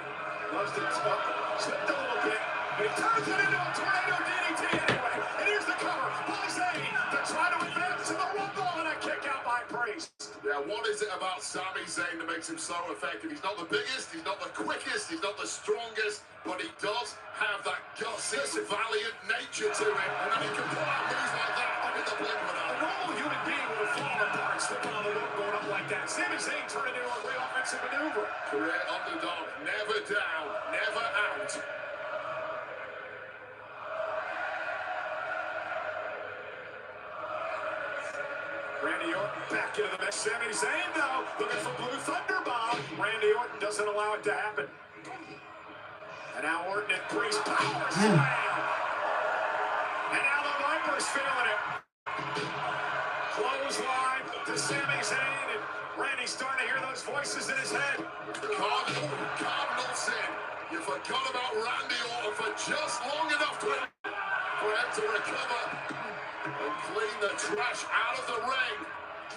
loves to slip a little bit, but he turns it into a tornado DDT anyway. And here's the cover by Zayn to try to advance to the Rumble, and a kick out by Priest. Yeah, what is it about Sami Zayn that makes him so effective? He's not the biggest, he's not the quickest, he's not the strongest, but he does have that gutsy, valiant nature to him, and then he can pull out moves like that in the blink of an eye. A normal human being would have fallen apart, slipping on the rope, going up like that. Sami Zayn turned into a great offensive maneuver. Career underdog, never down, never out. Randy Orton back into the mix. Sami Zayn, though, looking for Blue Thunder Bomb. Randy Orton doesn't allow it to happen. And now Orton and Priest power slam. And now the Viper's feeling it. Clothesline to Sami Zayn, and Randy's starting to hear those voices in his head. Cardinal sin. You forgot about Randy Orton for just long enough for him to recover and clean the trash out of the ring.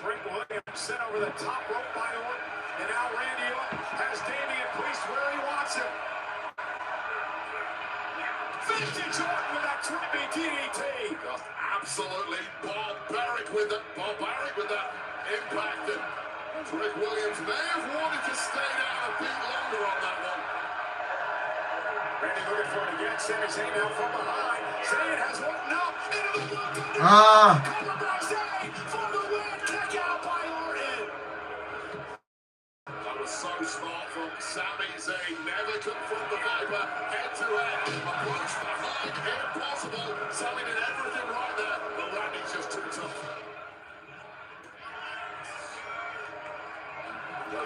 Trick Williams sent over the top rope by Orton, and now Randy Orton has Damian Priest where he wants him. Vintage Orton with that trippy DDT. Just absolutely barbaric with that impact. And Trick Williams may have wanted to stay down a bit longer on that one. Randy looking for it again. Sami Zayn now from behind. Zayn has Orton up into the Blue Thunder. Cover by Zayn for the win. Kick out by Orton. That was so smart from Sami Zayn. Never confront the Viper head to head. Approach behind, impossible. Sami did everything right there, but Randy's just too tough.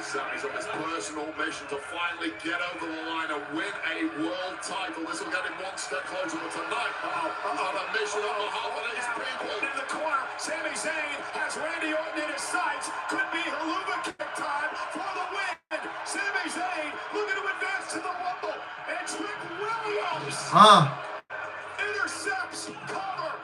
Sami's on this personal mission to finally get over the line and win a world title. This will get him one step closer, but tonight, he's on a mission on behalf of his people. In the corner, Sami Zayn has Randy Orton in his sights. Could be haluva kick time for the win. Sami Zayn looking to advance to the Rumble. And Trick Williams intercepts, cover.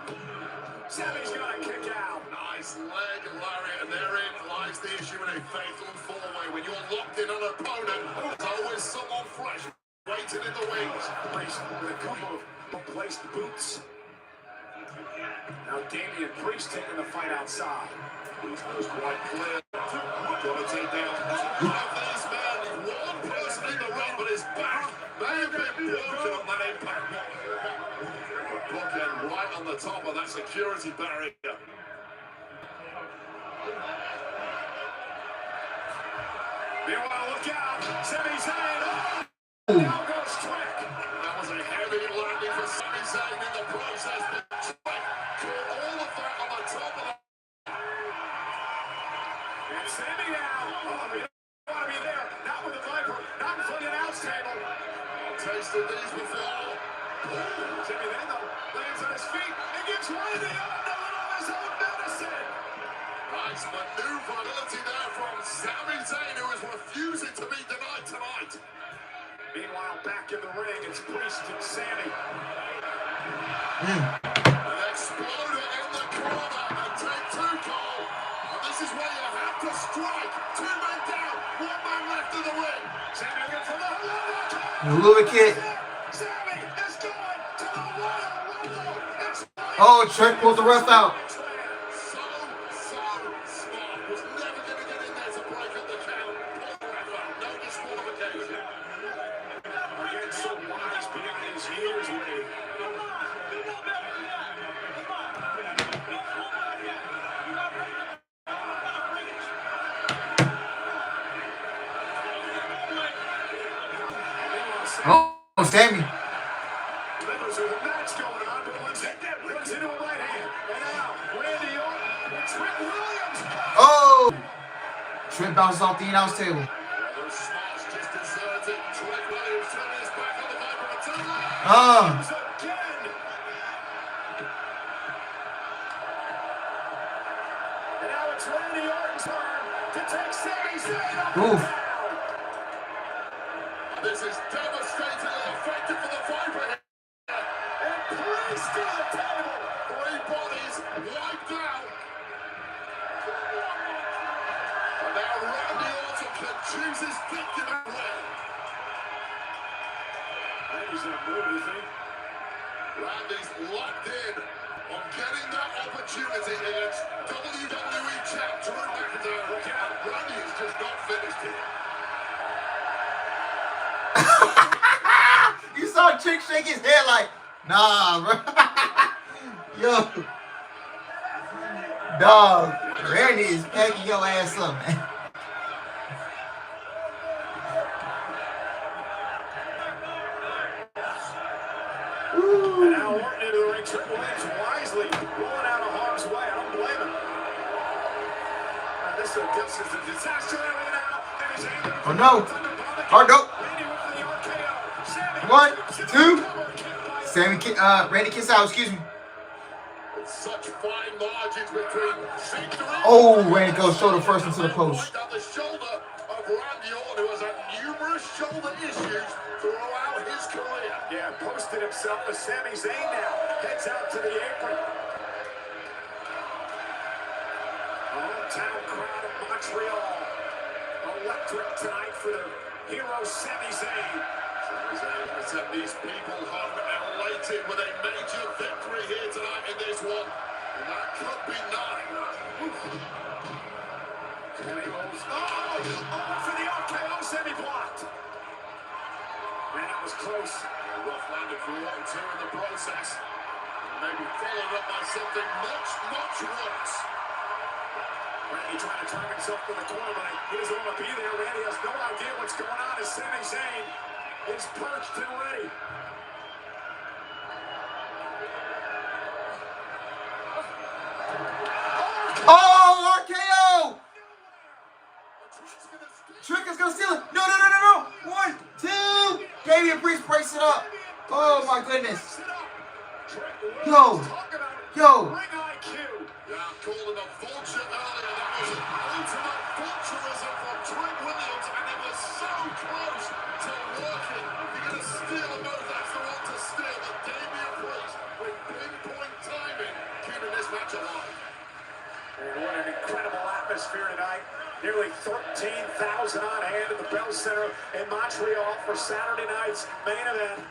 Sami's gonna kick out. Nice leg, Larry, and therein lies the issue in a fatal four-way. When you're locked in on an opponent, there's always someone fresh waiting in the wings. Priest with a couple of placed boots. Now Damian Priest taking the fight outside. Priest was quite clear. Gonna take down one of these men. One person in the ring, but his back may have been broken on that impact. Bookend right on the top of that security barrier. Meanwhile, look out. Sami Zayn. Now goes Trick. That was a heavy landing for Sami Zayn in the process, but Trick caught all of that on the top of that. And Sami now. Oh, we don't want to be there. Not with the Viper. Not in front of the announce table. I've tasted these before. Sami then, though, lands on his feet and gives Randy Orton a little of his own medicine. Nice maneuverability there from Sami Zayn, who is refusing to be denied tonight. Meanwhile, back in the ring, it's Priest and Sami. An exploder in the corner and take two goal. And this is where you have to strike. Two men down, one man left in the ring. Sammy looking for the Louis kick. Sammy is going to the Royal Rumble. It's Oh, Trent pulled the ref out. so smart. Was never going to get in there to break up the count. Pull the ref out. No disqualification. again so wise behind his years, Lee. Oh, Sammy. Members of the match going on, but runs into a right hand. And now, Randy Orton and Trent Williams. Oh! Trent bounces off the in-house table. Those smarts just deserted. Trent Williams turning his back on the Viper until Again. And now it's Randy Orton's turn to take Sami Zayn up. Oof. This is devastatingly effective for the Viper. And placed to the table. Three bodies wiped out. And now Randy Orton can choose his victim and win. I think he's in a mood, you think? Randy's locked in on getting that opportunity against WWE champ Drew McIntyre. Look out, Randy is just not finished here. You saw Chick shake his head like, nah, bro. Yo. Dog. Randy is packing your ass up, man. And now Orton into the ring. Trent Williams wisely rolling out of harm's way. I don't blame him. This is a disaster area now. And he's aiming Oh no. Oh no. One, two. Randy kicks out, excuse me. With such fine margins between victory. Oh, Randy goes shoulder first into the post. Down the shoulder of Randy Orton, who has had numerous shoulder issues throughout his career. Yeah, posted himself to Sami Zayn now. Heads out to the apron. Hometown crowd of Montreal. Electric tonight for the hero Sami Zayn. Sami Zayn has sent these people home elated with a major victory here tonight in this one. And that could be nine. And he rolls. Oh, for the RKO, Sami blocked. Man, that was close. A rough landing for Orton too in the process. Maybe followed up by something much, much worse. Randy trying to turn himself to the corner, but he doesn't want to be there. Randy has no idea what's going on as Sami Zayn is perched and ready. Oh, RKO! Trick is gonna steal it. No. 1, 2. Damian Priest breaks it up. Oh my goodness. Yo. Yeah, called him a vulture earlier. That was an ultimate vulturism from Trent Williams, and it was so close to working. You're going to steal a move. That's the one to steal. But Damian Priest, with pinpoint timing, keeping this match alive. And what an incredible atmosphere tonight. Nearly 13,000 on hand at the Bell Center in Montreal for Saturday night's main event.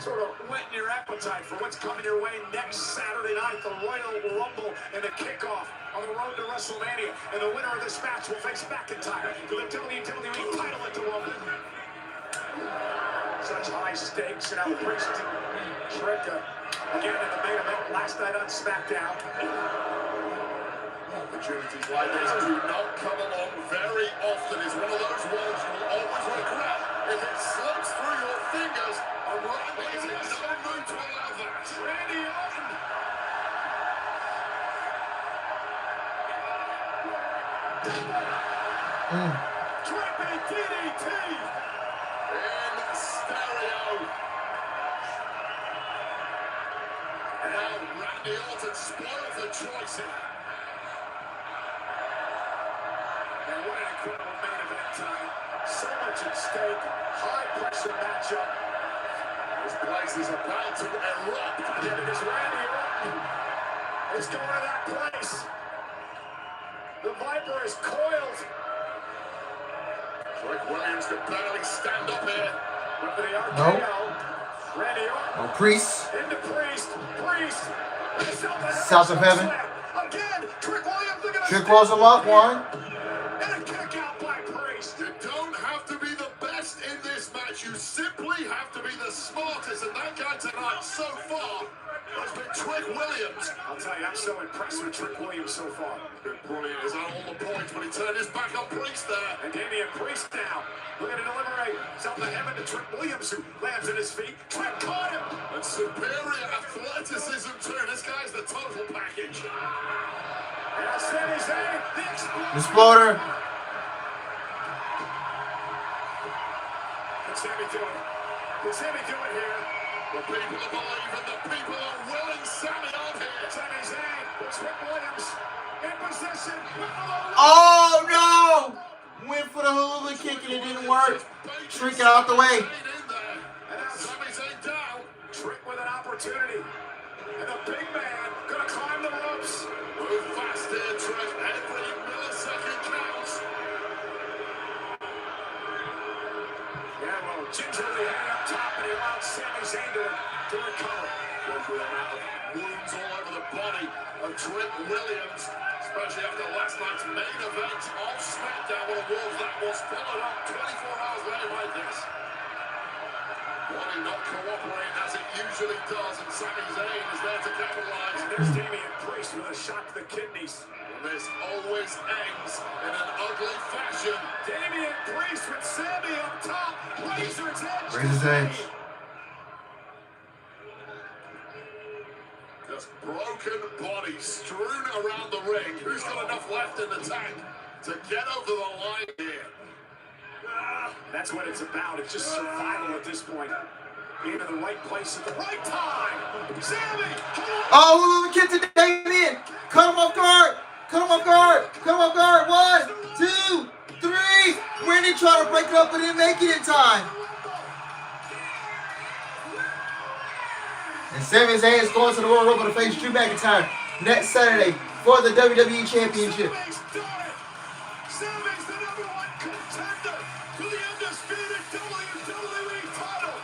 Sort of whetting your appetite for what's coming your way next Saturday night, the Royal Rumble and the kickoff on the road to WrestleMania. And the winner of this match will face McIntyre for the WWE title at the Rumble. Such high stakes, and now Priest and Trick again in the main event last night on SmackDown. Opportunities like this do not come along very often. It's one of those ones you will always regret if it slips through your fingers. And Randy is in no mood to allow that. Randy Orton. Dripping DDT. In stereo. And now Randy Orton spoiled the choice here. And what an incredible main event tonight. So much at stake. High pressure matchup. This place is about to erupt. Again, it is Randy Orton. It's going to that place. The Viper is coiled. Trick Williams could barely stand up here. With the RKO. No. Randy Orton. No, Priest. Into Priest. Priest. South of Heaven. Again, Trick Williams. Trick rolls him up, one. And a kick out by Priest. You don't have to be the best in this match. You simply have to be the smartest. And that guy tonight so far has been Trick Williams. I'll tell you, I'm so impressed with Trick Williams so far. Been brilliant. Is on all the points when he turned his back on Priest there. And Damian Priest now. Looking to deliver a South of Heaven to Trick Williams, who lands at his feet. Trick caught him. And superior athleticism too. This guy's the total package. And Sami Zayn, the Exploder. Can Sami do it? Can Sami do it here? The people are believing, the people are willing Sami on here. Sami Zayn, Trick Williams in position. Oh no! Went for the hula kick and it didn't work. Trick it out the way. And now Sami Zayn down. Trick with an opportunity. And the big man gonna climb the ropes. Move fast here, Trick. Every millisecond counts. Yeah, well, gingerly hang up top, and he allows Sami Zayn to recover. Goes with an out of wounds all over the body of Trick Williams, especially after last night's main event on SmackDown. What a wolf that was, followed up 24 hours later like this. Body not cooperating as it usually does, and Sami Zayn is there to capitalize. And there's Damian Priest with a shot to the kidneys. And this always ends in an ugly fashion. Damian Priest with Sami up top. Razor's Edge. Razor's Edge. Just broken bodies strewn around the ring. Who's got enough left in the tank to get over the line here? That's what it's about. It's just survival at this point. Being in the right place at the right time. Sami! Oh, we kick to Damian. Cut him off guard. Cut him off guard. Cut him off guard. 1, 2, 3. Randy tried to break it up, but didn't make it in time. And Sami Zayn is going to the Royal Rumble to face Drew McIntyre next Saturday for the WWE Championship. Sami's the #1 contender to the undisputed WWE title.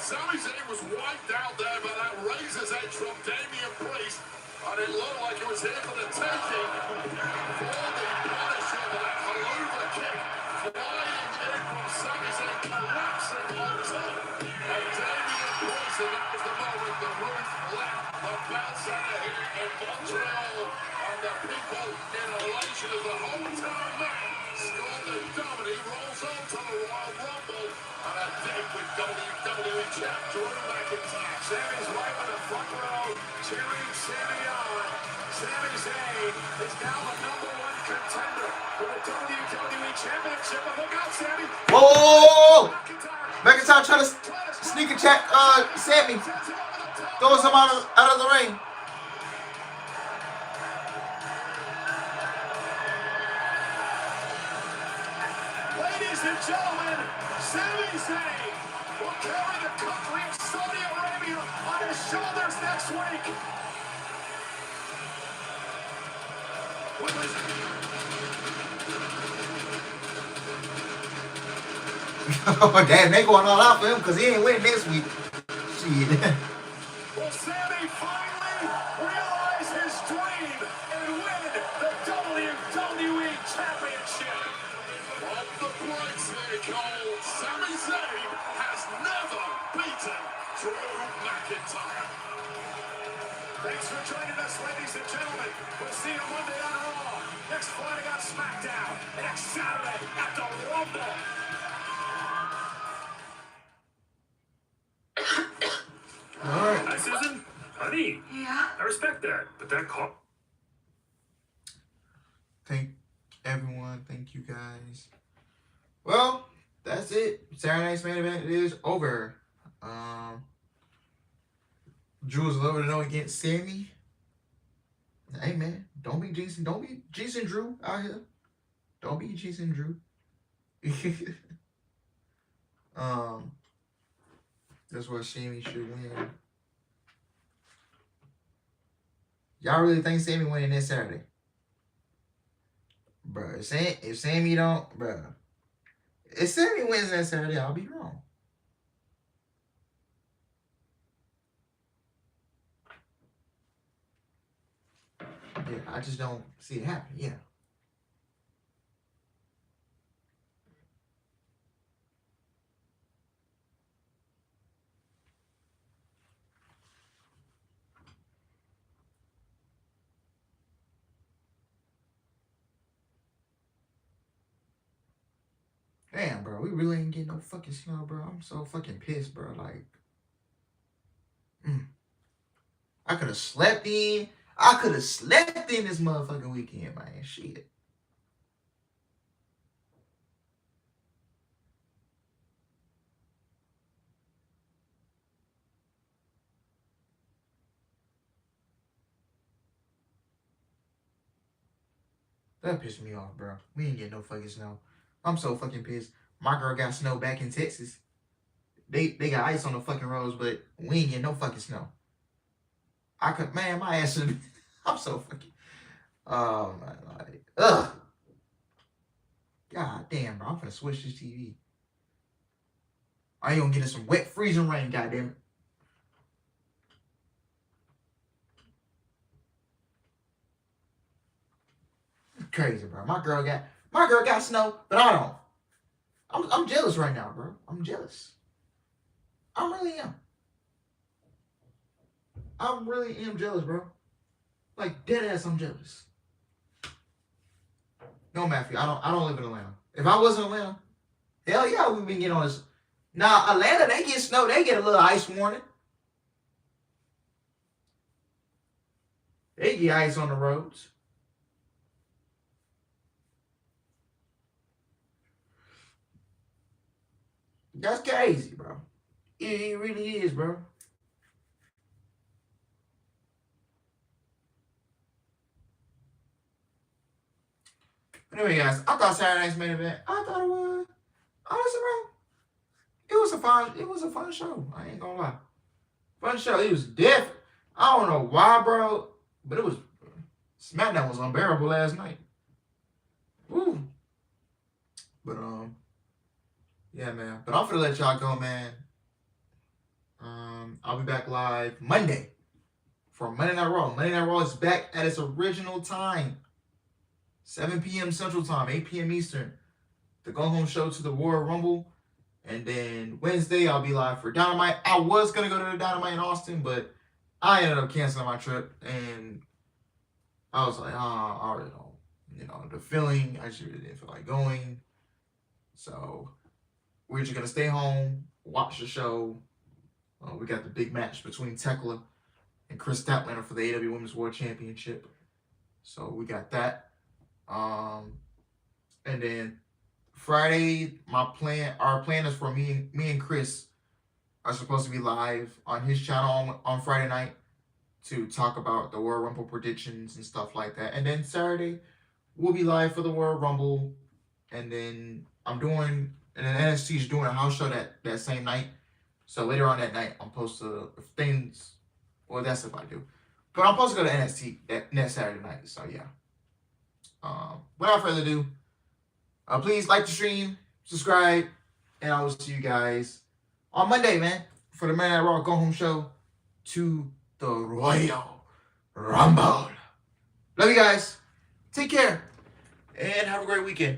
Sami Zayn was wiped out there by that razor's edge from Damian Priest, and it looked like it was here for the taking for the punish of that haluva kick flying in from Sami Zayn, collapsing on top of Damian Priest, and that was the moment the roof left the Bell Center here in Montreal, and the people in elation as the hometown man scored the dominant, rolls on to the Royal Rumble, and a date with WWE champ Drew McIntyre. Sami's right in the front row, cheering Sami on. Sami Zayn is now the #1 contender for the WWE Championship. And look out, Sami! Whoa! McIntyre trying to sneak attack Sami. Throws him out of the ring. Ladies and gentlemen, Sami Zayn will carry the country of Saudi Arabia on his shoulders next week. Oh, damn, they going all out for him because he ain't winning next week. Shit. Will Sami finally realize his dream and win the WWE Championship? From the breaks here, Cole, Sami Zayn has never beaten Drew McIntyre. Thanks for joining us, ladies and gentlemen. We'll see you Monday on Raw, next Friday on SmackDown, and next Saturday at the Rumble. Hi, Susan. Honey. Yeah? I respect that, but that call... Thank everyone. Thank you guys. Well, that's it. Saturday night's main event is over. Drew is 11-0 against Snme. Hey man, don't be Jason Drew out here. Don't be Jason Drew. That's what Snme should win. Y'all really think Snme winning this Saturday? Bruh, if Snme don't, bruh. If Snme wins that Saturday, I'll be wrong. Yeah, I just don't see it happen. Yeah. Damn, bro, we really ain't getting no fucking snow, bro. I'm so fucking pissed, bro. Like, I could have slept in. I could have slept in this motherfucking weekend, man. Shit. That pissed me off, bro. We ain't getting no fucking snow. I'm so fucking pissed. My girl got snow back in Texas. They got ice on the fucking roads, but we ain't getting no fucking snow. Man, my ass should. I'm so fucking. Oh man, like, ugh. God damn, bro. I'm finna switch this TV. I ain't gonna get in some wet freezing rain, goddamn it. Crazy, bro. My girl got snow, but I don't. I'm jealous right now, bro. I'm jealous. I really am. I really am jealous, bro. Like dead ass, I'm jealous. No, Matthew, I don't live in Atlanta. If I was in Atlanta, hell yeah, we've been getting on this. Now, Atlanta, they get snow, they get a little ice warning. They get ice on the roads. That's crazy, bro. It really is, bro. Anyway, guys, I thought Saturday night's main event, I thought it was, honestly, bro, it was a fun show. I ain't gonna lie. Fun show. It was different. I don't know why, bro, but it was, SmackDown was unbearable last night. Woo. But, yeah, man. But I'm finna let y'all go, man. I'll be back live Monday for Monday Night Raw. Monday Night Raw is back at its original time. 7 p.m. Central Time, 8 p.m. Eastern. The Go Home Show to the Royal Rumble. And then Wednesday, I'll be live for Dynamite. I was going to go to the Dynamite in Austin, but I ended up canceling my trip. And I was like, I already know. You know, the feeling, I just really didn't feel like going. So we're just going to stay home, watch the show. We got the big match between Tekla and Chris Statlander for the AEW Women's World Championship. So we got that. And then Friday, our plan is for me and Chris are supposed to be live on his channel on Friday night to talk about the Royal Rumble predictions and stuff like that. And then Saturday, we'll be live for the Royal Rumble. And then NXT's doing a house show that same night. So later on that night, I'm supposed to, that's if I do. But I'm supposed to go to NXT that next Saturday night. So yeah. Without further ado, please like the stream, subscribe, and I will see you guys on Monday, man, for the Monday Night Raw Go Home Show to the Royal Rumble. Love you guys. Take care, and have a great weekend.